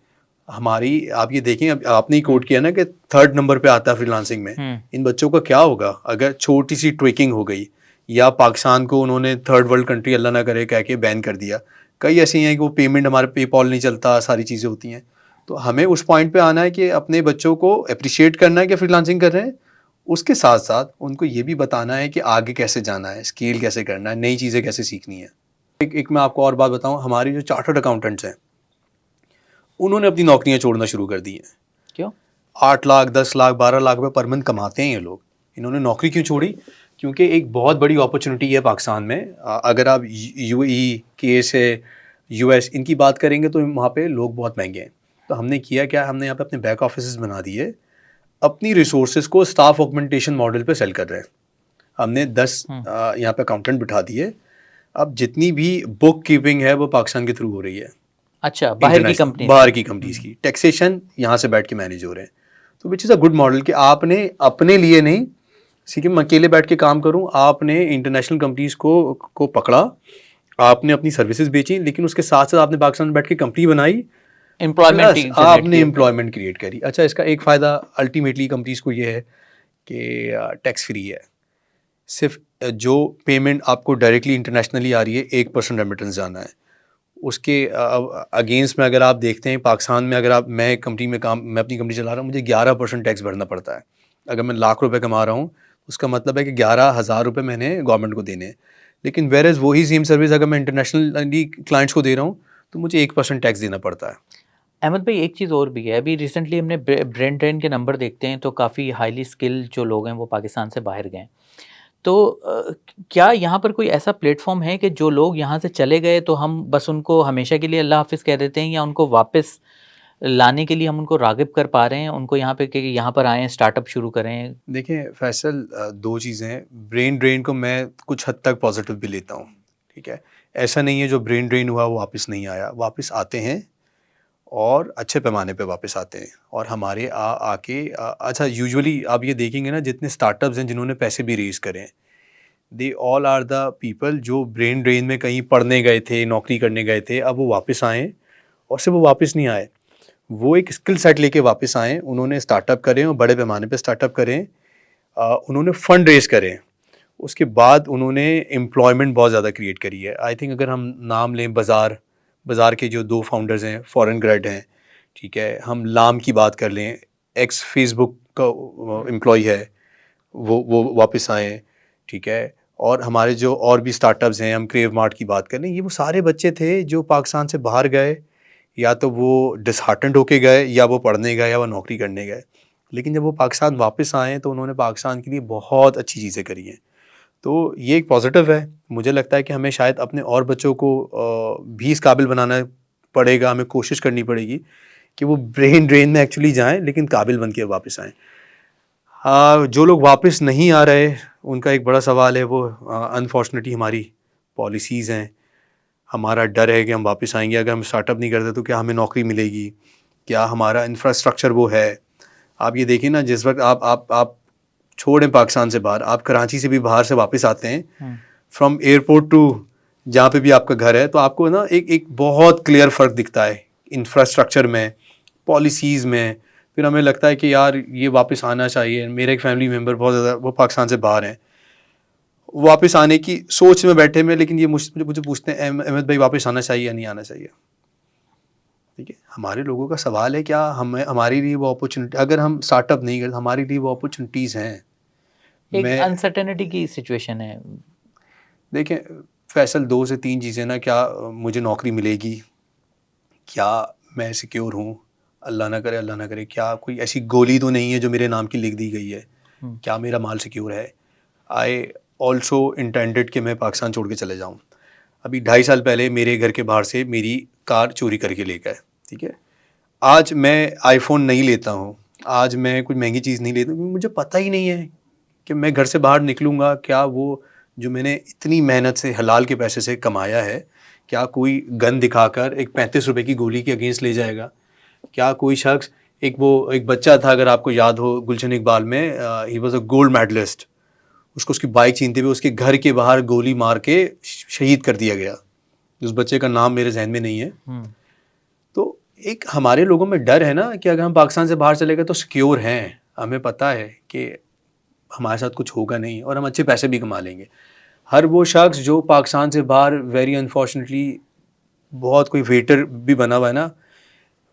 हमारी, आप ये देखें, अब आपने ही कोट किया ना कि 3rd नंबर पे आता है फ्रीलांसिंग में, इन बच्चों का क्या होगा अगर छोटी सी ट्विकिंग हो गई, या पाकिस्तान को उन्होंने 3rd वर्ल्ड कंट्री अल्लाह ना करे कह के बैन कर दिया। कई ऐसे हैं कि वो पेमेंट, हमारे पेपॉल नहीं चलता, सारी चीज़ें होती हैं। तो हमें उस पॉइंट पे आना है कि अपने बच्चों को अप्रिशिएट करना है कि फ्रीलांसिंग कर रहे हैं, उसके साथ साथ उनको ये भी बताना है कि आगे कैसे जाना है, स्केल कैसे करना है, नई चीज़ें कैसे सीखनी है। एक मैं आपको और बात बताऊं, हमारी जो चार्टर्ड अकाउंटेंट्स हैं, उन्होंने अपनी नौकरियां छोड़ना शुरू कर दी हैं। क्यों? 8 लाख, 10 लाख, 12 लाख रुपए पर मंथ कमाते हैं ये लोग। इन्होंने नौकरी क्यों छोड़ी? क्योंकि एक बहुत बड़ी अपॉर्चुनिटी है पाकिस्तान में। अगर आप यूएई, केएसए, यूएस इनकी बात करेंगे तो वहाँ पे लोग बहुत महंगे हैं। तो हमने किया क्या, हमने यहाँ पे अपने बैक ऑफिस बना दिए, अपनी रिसोर्सेज को स्टाफ ऑगमेंटेशन मॉडल पे सेल कर रहे हैं। हमने 10 यहाँ पे अकाउंटेंट बिठा दिए। अब जितनी भी बुक कीपिंग है वो पाकिस्तान के थ्रू हो रही है। अच्छा, बाहर की कंपनी, बाहर की कंपनीज की टैक्सेशन यहाँ से बैठ के मैनेज हो रहे हैं। तो which is a good model कि आपने अपने लिए नहीं, ठीक है, मैं अकेले बैठ के काम करूँ, आपने इंटरनेशनल कंपनीज को पकड़ा, आपने अपनी सर्विसेज बेची, लेकिन उसके साथ साथ आपने पाकिस्तान में बैठ के कंपनी बनाई, एम्प्लॉयमेंट प्लस आपने एम्प्लॉयमेंट क्रिएट करी। अच्छा, इसका एक फ़ायदा अल्टीमेटली कंपनीज को ये है कि टैक्स फ्री है। सिर्फ जो पेमेंट आपको डायरेक्टली इंटरनेशनली आ रही है, 1% रेमिटेंस जाना है। उसके अगेंस्ट में अगर आप देखते हैं पाकिस्तान में, अगर आप, मैं अपनी कंपनी चला रहा हूँ, मुझे 11% टैक्स भरना पड़ता है। अगर मैं लाख रुपए कमा रहा हूँ, उसका मतलब है कि 11,000 रुपये मैंने गवर्नमेंट को देने हैं। लेकिन वेर एज वही सेम सर्विस अगर मैं इंटरनेशनली क्लाइंट्स को दे रहा हूँ तो मुझे 1% टैक्स देना पड़ता है। अहमद भाई, एक चीज़ और भी है। अभी रिसेंटली हमने ब्रेन ड्रेन के नंबर देखते हैं तो काफ़ी हाईली स्किल्ड जो लोग हैं वो पाकिस्तान से बाहर गए। तो क्या यहाँ पर कोई ऐसा प्लेटफॉर्म है कि जो लोग यहाँ से चले गए तो हम बस उनको हमेशा के लिए अल्लाह हाफिज़ कह देते हैं, या उनको वापस लाने के लिए हम उनको राग़िब कर पा रहे हैं उनको यहाँ पे कि यहाँ पर आएँ, स्टार्टअप शुरू करें? देखिए फैसल, 2 चीज़ें हैं। ब्रेन ड्रेन को मैं कुछ हद तक पॉजिटिव भी लेता हूँ, ठीक है। ऐसा नहीं है जो ब्रेन ड्रेन हुआ वो वापस नहीं आया, वापस आते हैं और अच्छे पैमाने पे वापस आते हैं। और हमारे आके अच्छा, यूजुअली आप ये देखेंगे ना, जितने स्टार्टअप्स हैं जिन्होंने पैसे भी रेज़ करे हैं, they all are the people जो ब्रेन ड्रेन में कहीं पढ़ने गए थे, नौकरी करने गए थे, अब वो वापस आए। और सिर्फ वो वापस नहीं आए, वो एक स्किल सेट लेके वापस आए, उन्होंने स्टार्टअप करें और बड़े पैमाने पे स्टार्टअप करें। उन्होंने फंड रेज़ करें, उसके बाद उन्होंने एम्प्लॉयमेंट बहुत ज़्यादा क्रिएट करी है। आई थिंक अगर हम नाम लें, बाज़ार के जो 2 फाउंडर्स हैं, फॉरेन ग्रेड हैं, ठीक है। हम लाम की बात कर लें, एक्स फेसबुक का एम्प्लॉय है, वो वापस आए, ठीक है। और हमारे जो और भी स्टार्टअप्स हैं, हम क्रेव मार्ट की बात कर लें, ये वो सारे बच्चे थे जो पाकिस्तान से बाहर गए, या तो वो डिसहार्टेंड होके गए, या वो पढ़ने गए, या वो नौकरी करने गए। लेकिन जब वो पाकिस्तान वापस आए तो उन्होंने पाकिस्तान के लिए बहुत अच्छी चीज़ें करी हैं। तो ये एक पॉजिटिव है। मुझे लगता है कि हमें शायद अपने और बच्चों को भी इस काबिल बनाना पड़ेगा, हमें कोशिश करनी पड़ेगी कि वो ब्रेन ड्रेन में एक्चुअली जाएँ, लेकिन काबिल बन के वापस आएँ। हाँ, जो लोग वापस नहीं आ रहे, उनका एक बड़ा सवाल है, वो अनफॉर्चुनेटली हमारी पॉलिसीज़ हैं। हमारा डर है कि हम वापस आएंगे, अगर हम स्टार्टअप नहीं करते तो क्या हमें नौकरी मिलेगी, क्या हमारा इंफ्रास्ट्रक्चर वो है। आप ये देखिए ना, जिस वक्त आप छोड़ें पाकिस्तान से बाहर, आप कराची से भी बाहर से वापस आते हैं, फ्रॉम एयरपोर्ट टू जहाँ पे भी आपका घर है, तो आपको ना एक बहुत क्लियर फ़र्क दिखता है इंफ्रास्ट्रक्चर में, पॉलिसीज़ में। फिर हमें लगता है कि यार ये वापस आना चाहिए। मेरे एक फैमिली मेम्बर बहुत ज़्यादा वो पाकिस्तान से बाहर हैं, वापस आने की सोच में बैठे में, लेकिन ये मुझे पूछते हैं, अहमद भाई वापस आना चाहिए या नहीं आना चाहिए? ठीक है, हमारे लोगों का सवाल है, क्या हमें, हमारे लिए वो अपॉर्चुनिटी, अगर हम स्टार्टअप नहीं करते, हमारे लिए वो अपॉर्चुनिटीज़ हैं। एक मैं अनसर्टेनिटी की सिचुएशन है। देखें फैसल 2 से 3 चीज़ें ना, क्या मुझे नौकरी मिलेगी? क्या मैं सिक्योर हूँ? अल्लाह ना करे क्या कोई ऐसी गोली तो नहीं है जो मेरे नाम की लिख दी गई है? हुँ, क्या मेरा माल सिक्योर है? आई ऑल्सो इंटेंडेड कि मैं पाकिस्तान छोड़ के चले जाऊँ। अभी 2.5 साल पहले मेरे घर के बाहर से मेरी कार चोरी करके ले गए, ठीक है? आज मैं आईफ़ोन नहीं लेता हूँ, आज मैं कोई महँगी चीज़ नहीं लेता क्योंकि मुझे पता ही नहीं है कि मैं घर से बाहर निकलूँगा, क्या वो जो मैंने इतनी मेहनत से हलाल के पैसे से कमाया है, क्या कोई गन दिखाकर एक 35 रुपए की गोली के अगेंस्ट ले जाएगा? क्या कोई शख्स एक बच्चा था, अगर आपको याद हो, गुलशन इकबाल में he was a gold medalist, उसको उसकी बाइक छीनते हुए उसके घर के बाहर गोली मार के शहीद कर दिया गया। उस बच्चे का नाम मेरे ज़हन में नहीं है। हुँ, तो एक हमारे लोगों में डर है ना कि अगर हम पाकिस्तान से बाहर चले गए तो सिक्योर हैं, हमें पता है कि हमारे साथ कुछ होगा नहीं और हम अच्छे पैसे भी कमा लेंगे। हर वो शख्स जो पाकिस्तान से बाहर वेरी अनफॉर्चुनेटली बहुत कोई वेटर भी बना हुआ है ना,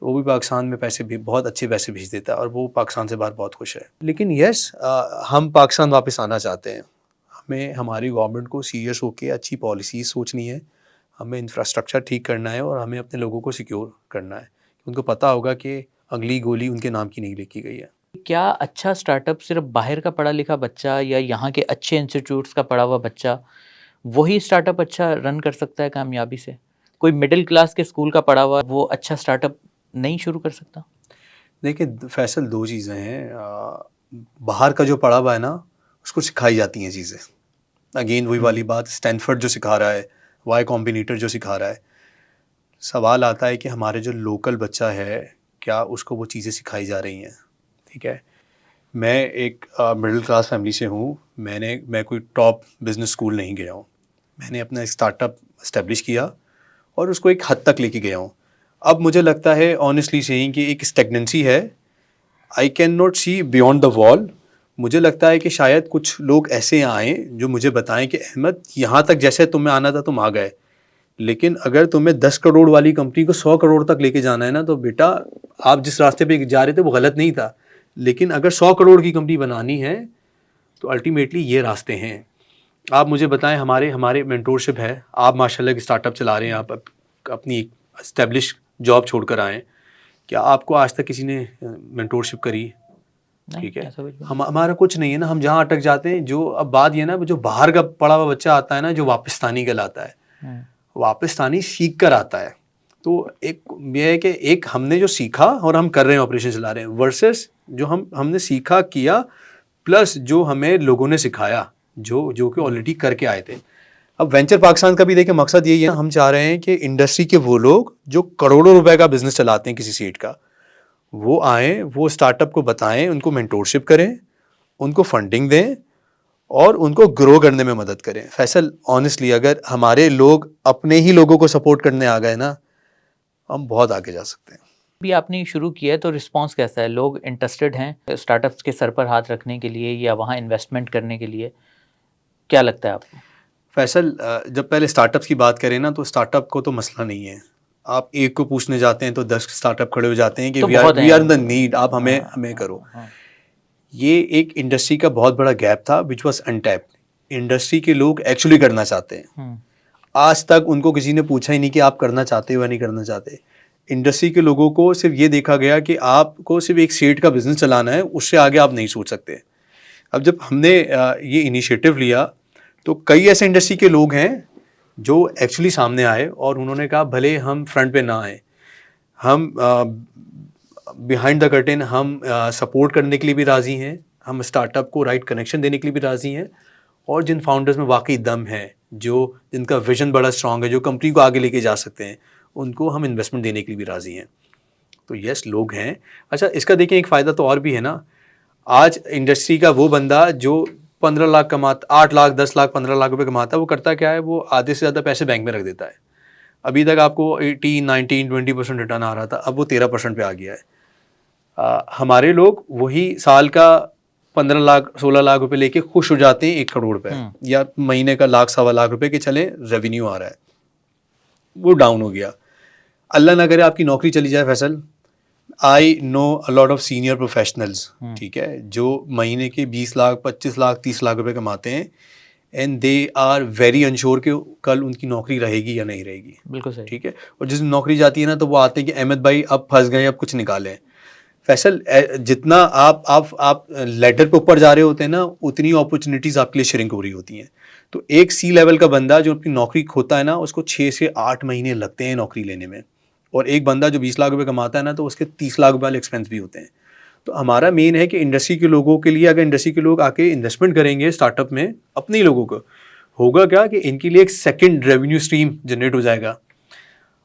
वो भी पाकिस्तान में पैसे भी बहुत अच्छे पैसे भेज देता है और वो पाकिस्तान से बाहर बहुत खुश है। लेकिन यस, हम पाकिस्तान वापस आना चाहते हैं। हमें हमारी गवर्नमेंट को सीरियस होकर अच्छी पॉलिसीज़ सोचनी है, हमें इंफ्रास्ट्रक्चर ठीक करना है और हमें अपने लोगों को सिक्योर करना है। उनको पता होगा कि अगली गोली उनके नाम की नहीं लिखी गई है। क्या अच्छा स्टार्टअप सिर्फ़ बाहर का पढ़ा-लिखा बच्चा या यहाँ के अच्छे इंस्टीट्यूट्स का पढ़ा हुआ बच्चा, वही स्टार्टअप अच्छा रन कर सकता है कामयाबी से? कोई मिडल क्लास के स्कूल का पढ़ा हुआ वो अच्छा स्टार्टअप नहीं शुरू कर सकता? देखिए फैसल 2 चीज़ें हैं, बाहर का जो पढ़ा हुआ है ना, उसको सिखाई जाती हैं चीज़ें। अगेन वही हुँ, वाली बात, स्टैनफोर्ड जो सिखा रहा है, वाई कॉम्बिनेटर जो सिखा रहा है, सवाल आता है कि हमारे जो लोकल बच्चा है, क्या उसको वो चीज़ें सिखाई जा रही हैं? ठीक है? मैं एक मिडिल क्लास फैमिली से हूँ, मैं कोई टॉप बिज़नेस स्कूल नहीं गया हूँ। मैंने अपना एक स्टार्टअप एस्टेब्लिश किया और उसको एक हद तक लेके गया हूँ। अब मुझे लगता है ऑनेस्टली सेइंग कि एक स्टैग्नेंसी है, I can not see beyond the wall. मुझे लगता है कि शायद कुछ लोग ऐसे आएँ जो मुझे बताएँ कि अहमद, यहाँ तक जैसे तुम्हें आना था तुम आ गए, लेकिन अगर तुम्हें 10 करोड़ वाली कंपनी को 100 करोड़ तक लेके जाना है ना, तो बेटा आप जिस रास्ते पे जा रहे थे वो गलत नहीं था। लेकिन अगर 100 करोड़ की कंपनी बनानी है तो अल्टीमेटली ये रास्ते हैं। आप मुझे बताएं, हमारे हमारे मेंटोरशिप है, आप माशाल्लाह की स्टार्टअप चला रहे हैं, आप अपनी एस्टेब्लिश जॉब छोड़कर आए, क्या आपको आज तक किसी ने मेंटोरशिप करी? नहीं, ठीक है, ऐसा कुछ भी नहीं। हमारा कुछ नहीं है ना, हम जहाँ अटक जाते हैं, जो अब बात ये ना, जो बाहर का पढ़ा हुआ बच्चा आता है ना, जो वापस्तानी कहलाता है, हुँ, वापस्तानी सीख कर आता है। तो एक ये है कि एक हमने जो सीखा और हम कर रहे हैं, ऑपरेशन चला रहे हैं, वर्सेस जो हमने सीखा किया प्लस जो हमें लोगों ने सिखाया, जो जो कि ऑलरेडी करके आए थे। अब वेंचर पाकिस्तान का भी देखिए मकसद यही है, हम चाह रहे हैं कि इंडस्ट्री के वो लोग जो करोड़ों रुपए का बिजनेस चलाते हैं किसी सीट का, वो आएँ, वो स्टार्टअप को बताएं, उनको मेंटोरशिप करें, उनको फंडिंग दें और उनको ग्रो करने में मदद करें। फैसल ऑनेस्टली अगर हमारे लोग अपने ही लोगों को सपोर्ट करने आ गए ना, हम बहुत आगे जा सकते हैं। भी आपने शुरू किया है तो रिस्पॉन्स कैसा है? लोग इंटरेस्टेड हैं स्टार्टअप्स के सर पर हाथ रखने के लिए या वहाँ इन्वेस्टमेंट करने के लिए? क्या लगता है आपको? फैसल जब पहले स्टार्टअप्स की बात करें ना, तो स्टार्टअप को तो मसला नहीं है। आप एक को पूछने जाते हैं तो 10 स्टार्टअप खड़े हो जाते हैं कि तो वी आर बहुत वी हैं। आर इन द नीड, आप हमें हाँ, हमें हाँ, करो। हाँ। ये एक इंडस्ट्री का बहुत बड़ा गैप था विच वाज अनटैप्ड। इंडस्ट्री के लोग एक्चुअली करना चाहते हैं। हुँ, आज तक उनको किसी ने पूछा ही नहीं कि आप करना चाहते हो या नहीं करना चाहते। इंडस्ट्री के लोगों को सिर्फ ये देखा गया कि आपको सिर्फ एक सेट का बिजनेस चलाना है, उससे आगे आप नहीं सोच सकते। अब जब हमने ये इनिशिएटिव लिया, तो कई ऐसे इंडस्ट्री के लोग हैं जो एक्चुअली सामने आए और उन्होंने कहा भले हम फ्रंट पे ना आए, हम बिहाइंड द कर्टेन हम सपोर्ट करने के लिए भी राज़ी हैं, हम स्टार्टअप को राइट कनेक्शन देने के लिए भी राज़ी हैं, और जिन फाउंडर्स में वाकई दम है, जो जिनका विजन बड़ा स्ट्रांग है, जो कंपनी को आगे लेके जा सकते हैं, उनको हम इन्वेस्टमेंट देने के लिए भी राज़ी हैं। तो यस, लोग हैं। अच्छा, इसका देखिए एक फ़ायदा तो और भी है ना। आज इंडस्ट्री का वो बंदा जो 15 लाख कमाता, 8 लाख 10 लाख 15 लाख रुपए कमाता है, वो करता क्या है, वो आधे से ज़्यादा पैसे बैंक में रख देता है। अभी तक आपको 18 19 20% रिटर्न आ रहा था, अब वो 13% पे आ गया है। हमारे लोग वही साल का 15 लाख 16 लाख रुपए लेके खुश हो जाते हैं 1 करोड़ पे, हुँ, या महीने का लाख सवा लाख रुपए के चले रेवेन्यू आ रहा है, वो डाउन हो गया। अल्लाह ना करे आपकी नौकरी चली जाए Faisal, I know a lot of senior professionals, hmm, ठीक है, जो महीने के 20 लाख 25 लाख 30 लाख रुपए कमाते हैं, and they are very unsure कि कल उनकी नौकरी रहेगी या नहीं रहेगी, बिल्कुल सही। ठीक है। और जिस दिन नौकरी जाती है ना, तो वो आते हैं कि अहमद भाई अब फंस गए, अब कुछ निकालें। फैसल, जितना आप लेडर पे ऊपर जा रहे होते हैं ना, उतनी अपॉर्चुनिटीज आपके लिए श्रिंक हो रही होती हैं। तो एक सी लेवल का बंदा जो अपनी नौकरी खोता है ना, उसको 6 से 8 महीने लगते हैं नौकरी लेने में। और एक बंदा जो 20 लाख रुपए कमाता है ना, तो उसके 30 लाख रुपए वाले एक्सपेंस भी होते हैं। तो हमारा मेन है कि इंडस्ट्री के लोगों के लिए, अगर इंडस्ट्री के लोग आके इन्वेस्टमेंट करेंगे स्टार्टअप में अपने ही लोगों को, होगा क्या कि इनके लिए एक सेकंड रेवेन्यू स्ट्रीम जनरेट हो जाएगा।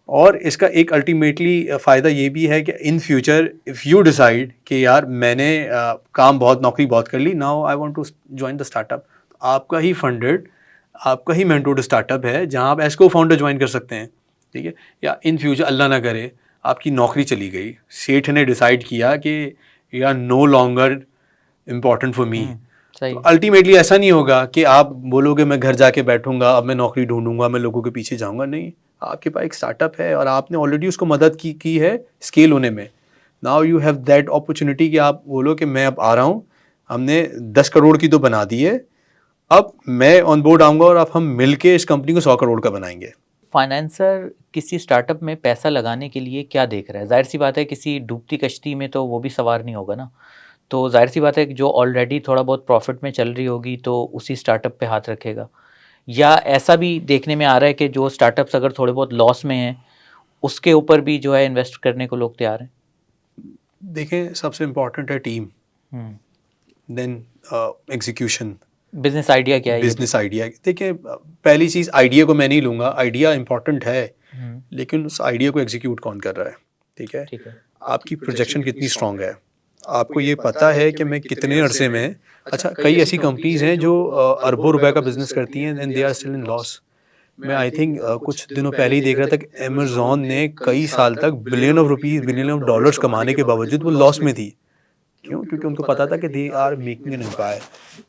और इसका एक अल्टीमेटली फ़ायदा ये भी है कि in future if you decide कि यार मैंने काम बहुत, नौकरी बहुत कर ली, now I want to join the startup, आपका ही फंडेड, आपका ही मेंटोर्ड स्टार्टअप है जहां आप एज को फाउंडर ज्वाइन कर सकते हैं, ठीक है। या इन फ्यूचर अल्लाह ना करे आपकी नौकरी चली गई, सेठ ने डिसाइड किया कि you are no longer important for me, तो सही। अल्टीमेटली ऐसा नहीं होगा कि आप बोलोगे मैं घर जाके बैठूंगा, अब मैं नौकरी ढूंढूंगा, मैं लोगों के पीछे जाऊंगा, नहीं। आपके पास एक स्टार्टअप है और आपने ऑलरेडी उसको मदद की है स्केल होने में। Now you have that opportunity कि आप बोलो कि मैं अब आ रहा हूँ, हमने 10 करोड़ की तो बना दी है, अब मैं ऑन बोर्ड आऊंगा और अब हम मिलके इस कंपनी को 100 करोड़ का बनाएंगे। फाइनेंसर किसी स्टार्टअप में पैसा लगाने के लिए क्या देख रहा है? ज़ाहिर सी बात है किसी डूबती कश्ती में तो वो भी सवार नहीं होगा ना। तो ज़ाहिर सी बात है कि जो ऑलरेडी थोड़ा बहुत प्रॉफिट में चल रही होगी तो उसी स्टार्टअप पे हाथ रखेगा। या ऐसा भी देखने में आ रहा है कि जो स्टार्टअप्स अगर थोड़े बहुत लॉस में हैं, उसके ऊपर भी जो है इन्वेस्ट करने को लोग तैयार हैं। देखें, सबसे इम्पोर्टेंट है टीम, हुँ। देन एग्जीक्यूशन, बिज़नेस आइडिया क्या है ये बिजनेस देखो। आइडिया। देखिए, पहली चीज़ आइडिया को मैं नहीं लूँगा, आइडिया इंपॉर्टेंट है, हुँ, लेकिन उस आइडिया को एग्जीक्यूट कौन कर रहा है, ठीक है। ठीक है। आपकी प्रोजेक्शन कितनी स्ट्रांग है, आपको ये पता है कि मैं कितने अरसे में, अच्छा कई ऐसी कंपनीज हैं जो अरबों रुपए का बिजनेस करती हैं and they are still in loss. मैं आई थिंक कुछ दिनों पहले ही देख रहा था कि अमेजोन ने कई साल तक billion of rupees, billion of dollars कमाने के बावजूद वो लॉस में थी। क्यों? क्योंकि उनको पता था कि they are making an empire.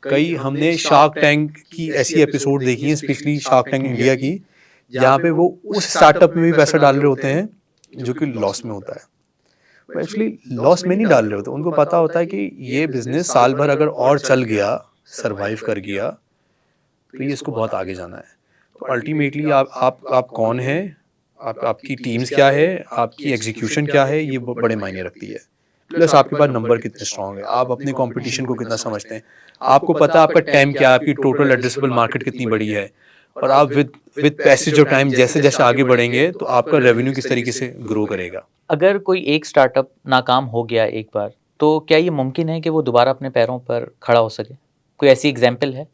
कई हमने शार्क टैंक की ऐसी एपिसोड देखी हैं, स्पेशली शार्क टैंक इंडिया की, जहाँ पे वो उस स्टार्टअप में भी पैसा डाल रहे होते हैं जो कि लॉस में होता है। वो एक्चुअली लॉस में नहीं डाल रहे होते, उनको पता होता है कि ये बिजनेस साल भर अगर और चल गया, सरवाइव कर गया, तो ये इसको बहुत आगे जाना है। तो अल्टीमेटली आप कौन हैं, आप आपकी टीम्स क्या है, आपकी एग्जीक्यूशन क्या है, ये बड़े मायने रखती है। प्लस आपके पास नंबर कितने स्ट्रांग है, आप अपने कंपटीशन को कितना समझते हैं, आपको पता है आपका टाइम क्या है, आपकी टोटल एड्रेसेबल मार्केट कितनी बड़ी है, और आप विद पैसेज ऑफ टाइम जैसे जैसे आगे बढ़ेंगे तो आपका रेवेन्यू किस तरीके से ग्रो करेगा। अगर कोई एक स्टार्टअप नाकाम हो गया एक बार, तो क्या ये मुमकिन है कि वो दोबारा अपने पैरों पर खड़ा हो सके? कोई ऐसी एग्ज़ाम्पल है?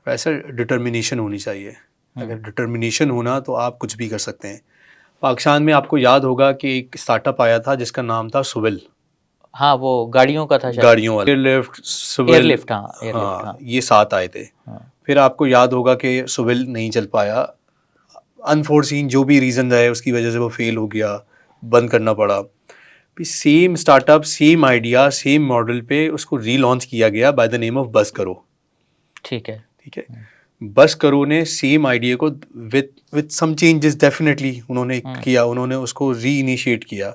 वैसे डिटर्मिनेशन होनी चाहिए। अगर हुँ। डिटर्मिनेशन होना तो आप कुछ भी कर सकते हैं। पाकिस्तान में आपको याद होगा कि एक स्टार्टअप आया था जिसका नाम था सुविल, हाँ, वो गाड़ियों का था शायद। गाड़ियों वाला, एयरलिफ्ट, सुविल, एयरलिफ्ट हाँ, एयरलिफ्ट हाँ हाँ, ये 7 आए थे। हाँ। फिर आपको याद होगा कि सुविल नहीं चल पाया, अनफोर्सीन जो भी रीज़न रहे उसकी वजह से वो फेल हो गया, बंद करना पड़ा। फिर same startup, same idea, same model पे उसको रीलॉन्च किया गया बाय द नेम ऑफ बस करो, ठीक है। ठीक है। बस करो ने सेम आइडिया को with with some changes definitely उन्होंने हुँ, किया, उन्होंने उसको री इनिशिएट किया,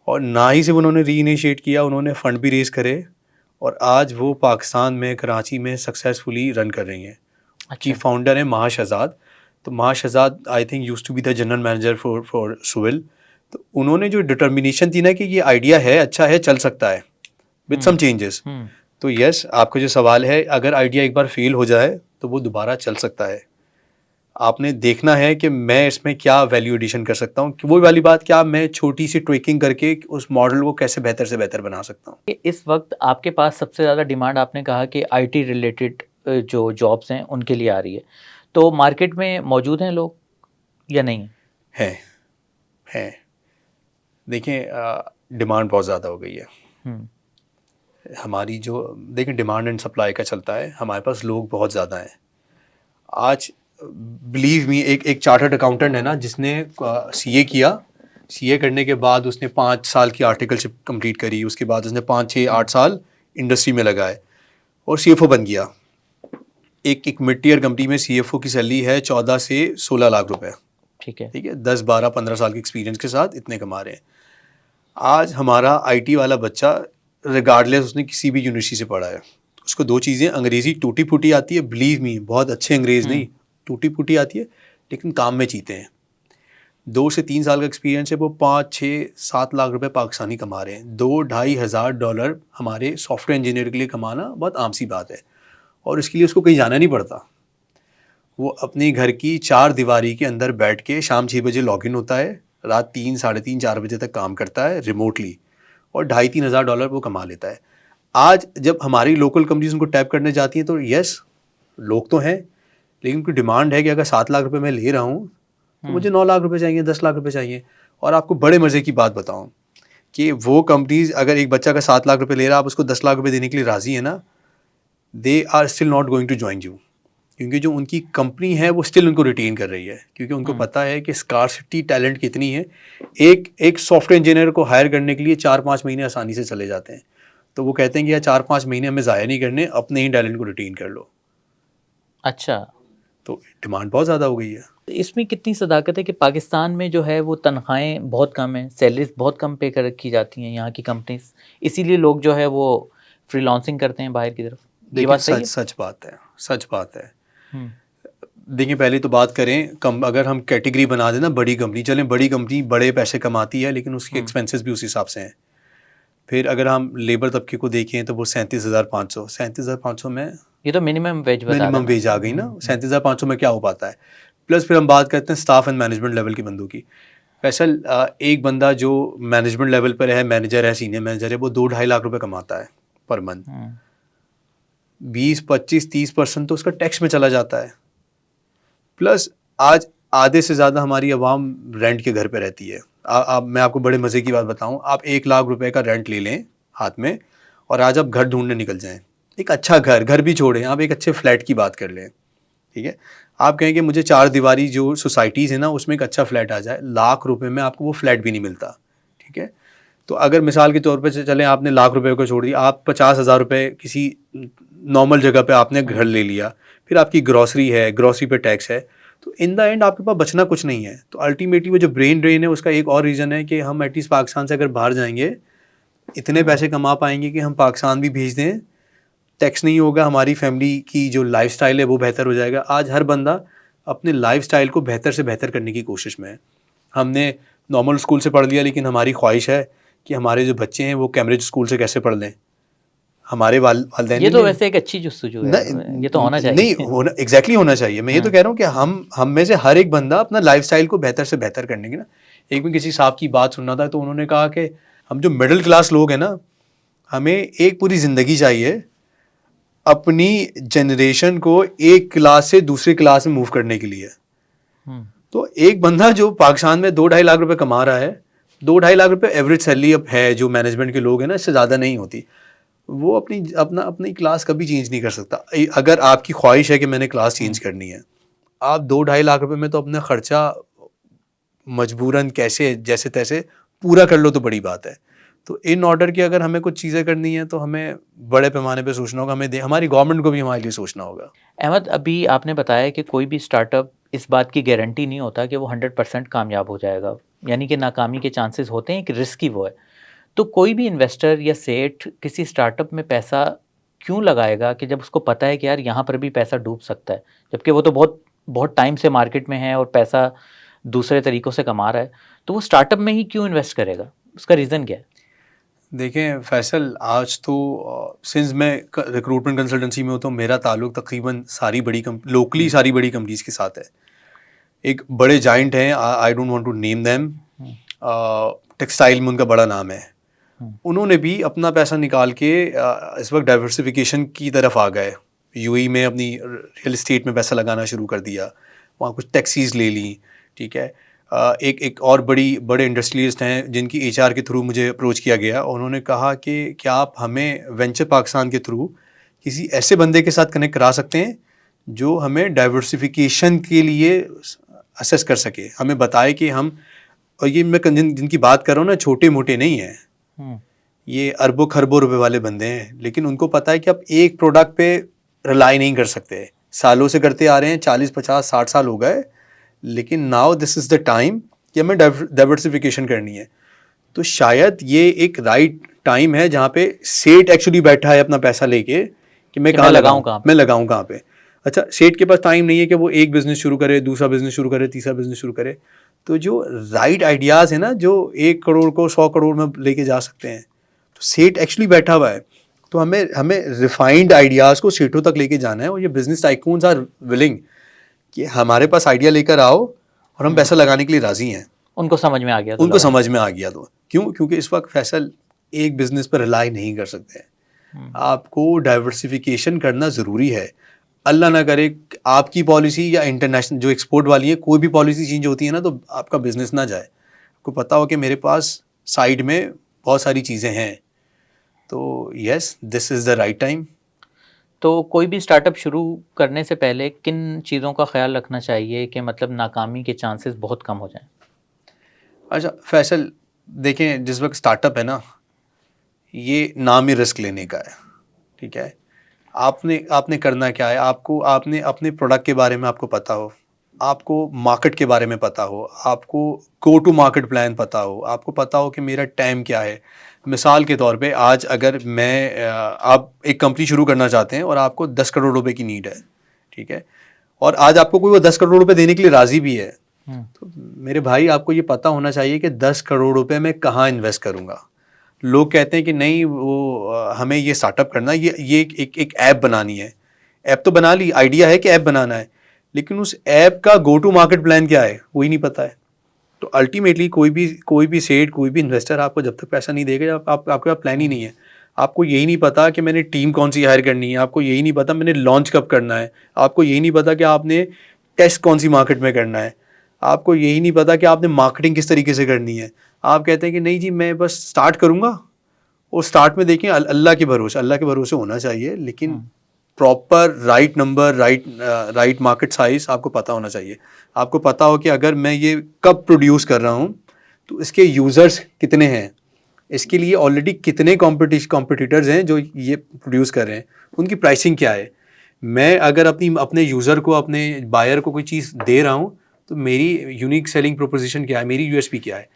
और ना ही सिर्फ उन्होंने री इनिशिएट किया, उन्होंने फंड भी रेज करे, और आज वो पाकिस्तान में कराची में सक्सेसफुली रन कर रही हैं। की अच्छा। फाउंडर है महा शहजाद। तो Maha Shahzad I think used to be the general manager for सुविल। तो उन्होंने जो डिटर्मिनेशन थी ना कि ये आइडिया है, अच्छा है, चल सकता है विद सम चेंजेस। हुँ, तो यस, आपका जो सवाल है, अगर आइडिया एक बार फेल हो जाए तो वो दोबारा चल सकता है। आपने देखना है कि मैं इसमें क्या वैल्यू एडिशन कर सकता हूँ, कि वो वाली बात, क्या मैं छोटी सी ट्विकिंग करके उस मॉडल को कैसे बेहतर से बेहतर बना सकता हूँ। कि इस वक़्त आपके पास सबसे ज़्यादा डिमांड आपने कहा कि आईटी रिलेटेड जो जॉब्स हैं उनके लिए आ रही है। तो मार्केट में मौजूद हैं लोग या नहीं? है है देखें, डिमांड बहुत ज़्यादा हो गई है हुँ, हमारी, जो देखें डिमांड एंड सप्लाई का चलता है, हमारे पास लोग बहुत ज़्यादा हैं आज। बिलीव मी, एक चार्टर्ड अकाउंटेंट है ना जिसने सीए किया, सीए करने के बाद उसने 5 साल की आर्टिकलशिप कंप्लीट करी, उसके बाद उसने 5 6 8 साल इंडस्ट्री में लगाए और सीएफओ बन गया। एक एक मिड टीयर कंपनी में सीएफओ की सैलरी है 14 से 16 लाख रुपए, ठीक है। ठीक है, 10 12 15 साल के एक्सपीरियंस के साथ इतने कमा रहे हैं। आज हमारा आईटी वाला बच्चा रिगार्डलेस उसने किसी भी यूनिवर्सिटी से पढ़ा है, उसको दो चीज़ें, अंग्रेज़ी टूटी फूटी आती है, बिलीव मी बहुत अच्छे अंग्रेज़ नहीं, टूटी फूटी आती है, लेकिन काम में चीते हैं। 2 से 3 साल का एक्सपीरियंस है, वो 5, 6, 7 लाख रुपए पाकिस्तानी कमा रहे हैं। 2-2.5 हज़ार डॉलर हमारे सॉफ्टवेयर इंजीनियर के लिए कमाना बहुत आम सी बात है, और इसके लिए उसको कहीं जाना नहीं पड़ता। वो अपने घर की 4 दीवारी के अंदर बैठ के शाम 6 बजे लॉगिन होता है, रात 3, साढ़े 3, 4 बजे तक काम करता है रिमोटली, और 2.5-3 हज़ार डॉलर वो कमा लेता है। आज जब हमारी लोकल कंपनीज उनको टैप करने जाती हैं तो यस, लोग तो हैं, लेकिन उनकी डिमांड है कि अगर 7 लाख रुपए मैं ले रहा हूँ तो मुझे 9 लाख रुपए चाहिए, 10 लाख रुपए चाहिए। और आपको बड़े मज़े की बात बताऊँ कि वो कंपनीज अगर एक बच्चा का 7 लाख रुपए ले रहा है, आप उसको 10 लाख रुपए देने के लिए राज़ी है ना, they are still not going to join you, क्योंकि जो उनकी कंपनी है वो स्टिल उनको रिटेन कर रही है, क्योंकि उनको पता है कि स्कार्सिटी टैलेंट कितनी है। एक सॉफ्टवेयर इंजीनियर को हायर करने के लिए 4-5 महीने आसानी से चले जाते हैं, तो वो कहते हैं कि यार 4-5 महीने हमें ज़ाया नहीं करने, अपने ही टैलेंट को रिटेन कर लो। अच्छा, तो डिमांड बहुत ज़्यादा हो गई है। इसमें कितनी सदाकत है कि पाकिस्तान में जो है वो तनख्वाहें बहुत कम हैं, सैलरीज बहुत कम पे कर रखी जाती हैं यहाँ की कंपनीज, इसीलिए लोग जो है वो फ्रीलांसिंग करते हैं बाहर की तरफ। ये देखिए बात सही सच बात है, सच बात है। है? देखिए पहले तो बात करें कम, अगर हम कैटेगरी बना देना बड़ी कंपनी, चलें बड़ी कंपनी बड़े पैसे कमाती है, लेकिन उसके एक्सपेंसेस भी उस हिसाब से हैं। फिर अगर हम लेबर तबके को देखें तो वो 37,500 में ये तो मिनिमम वेज बता मिनिमम रहे वेज आ गई ना। 37,500 में क्या हो पाता है। प्लस फिर हम बात करते हैं स्टाफ एंड मैनेजमेंट लेवल के बंदों की। फैसल, एक बंदा जो मैनेजमेंट लेवल पर है, मैनेजर है, सीनियर मैनेजर है, वो 2-2.5 लाख रुपए कमाता है पर मंथ। 20, 25, 30% तो उसका टैक्स में चला जाता है। प्लस आज आधे से ज़्यादा हमारी आवाम रेंट के घर पे रहती है। मैं आपको बड़े मज़े की बात बताऊं, आप 1 लाख रुपए का रेंट ले लें हाथ में, और आज आप घर ढूंढने निकल जाएं, एक अच्छा घर भी छोड़ें, आप एक अच्छे फ्लैट की बात कर लें, ठीक है। आप कहें कि मुझे 4 दीवारी जो सोसाइटीज़ है ना उसमें एक अच्छा फ्लैट आ जाए, लाख रुपए में आपको वो फ्लैट भी नहीं मिलता, ठीक है। तो अगर मिसाल के तौर पे चलें, आपने लाख रुपए को छोड़ दिया, आप 50,000 रुपए किसी नॉर्मल जगह पे आपने घर ले लिया, फिर आपकी ग्रॉसरी है, ग्रॉसरी पे टैक्स है, तो इन द एंड आपके पास बचना कुछ नहीं है। तो अल्टीमेटली वो जो ब्रेन ड्रेन है उसका एक और रीज़न है कि हम एटलीस्ट पाकिस्तान से अगर बाहर जाएंगे इतने पैसे कमा पाएंगे कि हम पाकिस्तान भी भेज दें, टैक्स नहीं होगा, हमारी फैमिली की जो लाइफस्टाइल है वो बेहतर हो जाएगा। आज हर बंदा अपने लाइफस्टाइल को बेहतर से बेहतर करने की कोशिश में है। हमने नॉर्मल स्कूल से पढ़ लिया, लेकिन हमारी ख्वाहिश है कि हमारे जो बच्चे हैं वो कैम्ब्रिज स्कूल से कैसे पढ़ लें। हमारे वालदैन ये तो ने वैसे एक अच्छी जुस्तजू है, ये तो होना नहीं चाहिए। होना, एग्जैक्टली होना चाहिए। मैं ये तो कह रहा हूँ कि हम में से हर एक बंदा अपना लाइफस्टाइल को बेहतर से बेहतर करने की ना। एक भी किसी साहब की बात सुनना था तो उन्होंने कहा कि हम जो मिडिल क्लास लोग हैं ना, हमें एक पूरी ज़िंदगी चाहिए अपनी जनरेशन को एक क्लास से दूसरी क्लास में मूव करने के लिए। तो एक बंदा जो पाकिस्तान में 2-2.5 लाख रुपए कमा रहा है, 2-2.5 लाख रुपए एवरेज सैलरी अब है जो मैनेजमेंट के लोग हैं ना, इससे ज़्यादा नहीं होती। वो अपनी क्लास कभी चेंज नहीं कर सकता। अगर आपकी ख्वाहिश है कि मैंने क्लास चेंज करनी है, आप 2-2.5 लाख रुपए में तो अपना खर्चा मजबूरन कैसे जैसे तैसे पूरा कर लो तो बड़ी बात है। तो इन ऑर्डर की अगर हमें कुछ चीज़ें करनी है तो हमें बड़े पैमाने पे सोचना होगा, हमारी गवर्नमेंट को भी हमारे लिए सोचना होगा। अहमद, अभी आपने बताया कि कोई भी स्टार्टअप इस बात की गारंटी नहीं होता कि वो 100% कामयाब हो जाएगा, यानी कि नाकामी के चांसेस होते हैं, कि रिस्की वो है। तो कोई भी इन्वेस्टर या सेठ किसी स्टार्टअप में पैसा क्यों लगाएगा कि जब उसको पता है कि यार यहाँ पर भी पैसा डूब सकता है, जबकि वो तो बहुत बहुत टाइम से मार्केट में है और पैसा दूसरे तरीक़ों से कमा रहा है, तो वो स्टार्टअप में ही क्यों इन्वेस्ट करेगा? उसका रीज़न क्या है? देखें फैसल, आज तो सिंस मैं रिक्रूटमेंट कंसल्टेंसी में हूँ तो मेरा ताल्लुक तकरीबन सारी बड़ी लोकली सारी बड़ी कंपनीज के साथ है। एक बड़े जाइंट हैं, I don't want to name them, textile में उनका बड़ा नाम है। उन्होंने भी अपना पैसा निकाल के इस वक्त डाइवर्सिफिकेशन की तरफ आ गए। यूएई में अपनी रियल इस्टेट में पैसा लगाना शुरू कर दिया, वहाँ कुछ टैक्सीज ले ली, ठीक है। एक और बड़े इंडस्ट्रियलिस्ट हैं जिनकी एचआर के थ्रू मुझे अप्रोच किया गया। उन्होंने कहा कि क्या आप हमें वेंचर पाकिस्तान के थ्रू किसी ऐसे बंदे के साथ कनेक्ट करा सकते हैं जो हमें डाइवर्सिफिकेशन के लिए असेस कर सके, हमें बताए कि हम, और ये मैं जिनकी बात कर रहा हूँ ना, छोटे मोटे नहीं हैं, ये अरबों खरबों रुपए वाले बंदे हैं, लेकिन उनको पता है कि आप एक प्रोडक्ट पे रिलाई नहीं कर सकते। सालों से करते आ रहे हैं, 40, 50, 60 साल हो गए, लेकिन now this is the time कि हमें डाइवर्सिफिकेशन करनी है। तो शायद ये एक राइट टाइम है जहाँ पे सेठ एक्चुअली बैठा है अपना पैसा लेके कि मैं कहाँ लगाऊं, मैं लगाऊं कहाँ पे। अच्छा, सेठ के पास टाइम नहीं है कि वो एक बिजनेस शुरू करे, दूसरा बिजनेस शुरू करे, तीसरा बिजनेस शुरू करे। तो जो राइट आइडियाज़ है ना, जो 1 करोड़ को 100 करोड़ में लेके जा सकते हैं, तो सेठ एक्चुअली बैठा हुआ है। तो हमें हमें रिफाइंड आइडियाज़ को सेठों तक लेके जाना है, और ये बिजनेस टाइकून्स आर विलिंग कि हमारे पास आइडिया लेकर आओ और हम पैसा लगाने के लिए राजी हैं। उनको समझ में आ गया, उनको समझ में आ गया तो क्यों? क्योंकि इस वक्त फैसल एक बिजनेस पर रिलाई नहीं कर सकते। आपको डाइवर्सिफिकेशन करना ज़रूरी है। अल्लाह ना करे आपकी पॉलिसी या इंटरनेशनल जो एक्सपोर्ट वाली है, कोई भी पॉलिसी चेंज होती है ना, तो आपका बिजनेस ना जाए। आपको पता हो कि मेरे पास साइड में बहुत सारी चीज़ें हैं, तो yes, this is the right time. तो कोई भी स्टार्टअप शुरू करने से पहले किन चीज़ों का ख्याल रखना चाहिए कि मतलब नाकामी के चांसेस बहुत कम हो जाएं? अच्छा फैसल, देखें, जिस वक्त स्टार्टअप है ना, ये नाम ही रिस्क लेने का है। ठीक है, आपने आपने करना क्या है, आपको आपने अपने प्रोडक्ट के बारे में आपको पता हो, आपको मार्केट के बारे में पता हो, आपको गो टू मार्केट प्लान पता हो, आपको पता हो कि मेरा टाइम क्या है। मिसाल के तौर पे आज अगर आप एक कंपनी शुरू करना चाहते हैं और आपको 10 करोड़ रुपए की नीड है, ठीक है, और आज आपको कोई वो 10 करोड़ रुपए देने के लिए राज़ी भी है, तो मेरे भाई आपको ये पता होना चाहिए कि 10 करोड़ रुपए मैं कहाँ इन्वेस्ट करूँगा। लोग कहते हैं कि नहीं, वो हमें ये स्टार्टअप करना है, ये एक ऐप बनानी है। ऐप तो बना ली, आइडिया है कि ऐप बनाना है, लेकिन उस ऐप का गो टू मार्केट प्लान क्या है वही नहीं पता है। तो अल्टीमेटली कोई भी सेठ, कोई भी इन्वेस्टर आपको जब तक पैसा नहीं देगा, आपके पास प्लान ही नहीं है। आपको यही नहीं पता कि मैंने टीम कौन सी हायर करनी है, आपको यही नहीं पता मैंने लॉन्च कब करना है, आपको यही नहीं पता कि आपने टेस्ट कौन सी मार्केट में करना है, आपको यही नहीं पता कि आपने मार्केटिंग किस तरीके से करनी है। आप कहते हैं कि नहीं जी मैं बस स्टार्ट करूँगा, और स्टार्ट में देखें अल्लाह के भरोसे होना चाहिए, लेकिन proper right number, right market size आपको पता होना चाहिए। आपको पता हो कि अगर मैं ये कब प्रोड्यूस कर रहा हूँ तो इसके यूज़र्स कितने हैं, इसके लिए ऑलरेडी कितने कॉम्पिटिटर्स हैं जो ये प्रोड्यूस कर रहे हैं, उनकी प्राइसिंग क्या है। मैं अगर अपने यूज़र को, अपने बायर को कोई चीज़ दे रहा हूँ, तो मेरी यूनिक सेलिंग प्रोपोजिशन क्या है, मेरी यूएसपी क्या है।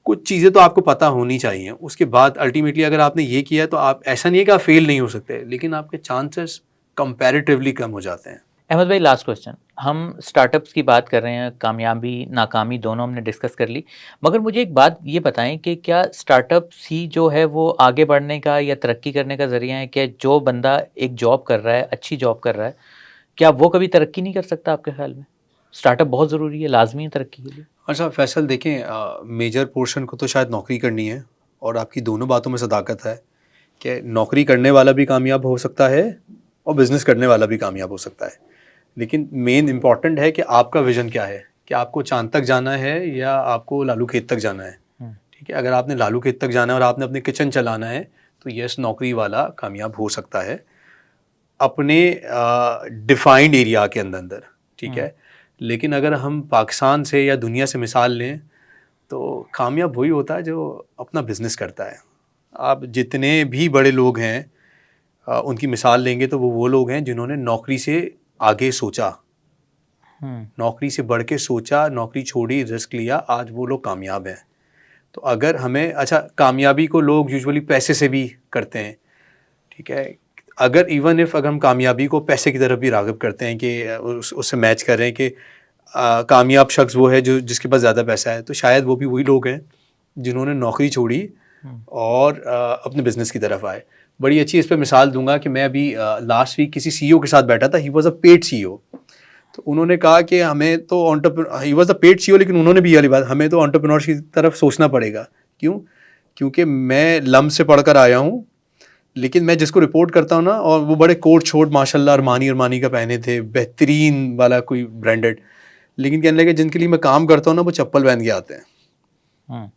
कुछ चीज़ें तो आपको पता होनी चाहिए। उसके बाद अल्टीमेटली अगर आपने ये किया तो आप, ऐसा नहीं है कि आप फेल नहीं हो सकते, लेकिन आपके चांसेस कंपैरेटिवली कम हो जाते हैं। अहमद भाई, लास्ट क्वेश्चन, हम स्टार्टअप्स की बात कर रहे हैं, कामयाबी नाकामी दोनों हमने डिस्कस कर ली, मगर मुझे एक बात ये बताएं कि क्या स्टार्टअप्स ही जो है वो आगे बढ़ने का या तरक्की करने का ज़रिया है? कि जो बंदा एक जॉब कर रहा है, अच्छी जॉब कर रहा है, क्या वो कभी तरक्की नहीं कर सकता आपके ख्याल में? स्टार्टअप बहुत ज़रूरी है, लाजमी है तरक्की के लिए? अच्छा फैसल, देखें, मेजर पोर्शन को तो शायद नौकरी करनी है, और आपकी दोनों बातों में सदाकत है कि नौकरी करने वाला भी कामयाब हो सकता है और बिज़नेस करने वाला भी कामयाब हो सकता है। लेकिन मेन इम्पॉर्टेंट है कि आपका विज़न क्या है, कि आपको चांद तक जाना है या आपको लालू खेत तक जाना है। ठीक है, अगर आपने लालू खेत तक जाना है और आपने अपने किचन चलाना है, तो यस, नौकरी वाला कामयाब हो सकता है अपने डिफाइंड एरिया के अंदर। ठीक है, लेकिन अगर हम पाकिस्तान से या दुनिया से मिसाल लें, तो कामयाब वही होता है जो अपना बिज़नेस करता है। आप जितने भी बड़े लोग हैं, उनकी मिसाल लेंगे तो वो लोग हैं जिन्होंने नौकरी से आगे सोचा, नौकरी से बढ़ के सोचा, नौकरी छोड़ी, रिस्क लिया, आज वो लोग कामयाब हैं। तो अगर हमें, अच्छा, कामयाबी को लोग यूजुअली पैसे से भी करते हैं। ठीक है, अगर अगर हम कामयाबी को पैसे की तरफ भी राग़िब करते हैं कि उससे मैच कर रहे हैं कि कामयाब शख्स वो है जो जिसके पास ज़्यादा पैसा है, तो शायद वो भी वही लोग हैं जिन्होंने नौकरी छोड़ी और अपने बिज़नेस की तरफ आए। बड़ी अच्छी इस पर मिसाल दूंगा कि मैं अभी लास्ट वीक किसी सीईओ के साथ बैठा था। He was a paid CEO. तो उन्होंने कहा कि हमें तो he was a paid CEO, लेकिन उन्होंने भी ये वाली बात, हमें तो एंटरप्रेन्योरशिप की तरफ सोचना पड़ेगा। क्यों? क्योंकि मैं लम से पढ़ कर आया हूँ, लेकिन मैं जिसको रिपोर्ट करता हूँ ना, और वो बड़े कोट शोट माशाल्लाह अरमानी का पहने थे, बेहतरीन वाला कोई ब्रांडेड, लेकिन कहने लगे जिनके लिए मैं काम करता हूँ ना, वो चप्पल पहन के आते हैं।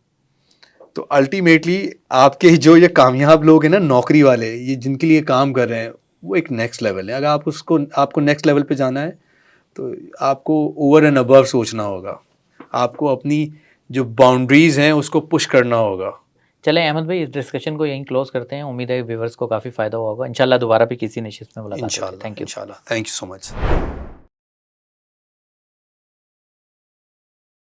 तो अल्टीमेटली आपके जो ये कामयाब लोग हैं ना, नौकरी वाले, ये जिनके लिए काम कर रहे हैं, वो एक नेक्स्ट लेवल है। अगर आपको नेक्स्ट लेवल पे जाना है तो आपको ओवर एंड अबव सोचना होगा, आपको अपनी जो बाउंड्रीज हैं उसको पुश करना होगा। चलें अहमद भाई, इस डिस्कशन को यहीं क्लोज करते हैं। उम्मीद है व्यूअर्स को काफ़ी फ़ायदा हुआ होगा। इंशाल्लाह दोबारा भी किसी नशिस्त में मुलाकात होगी। Thank you. इंशाल्लाह, थैंक यू सो मच।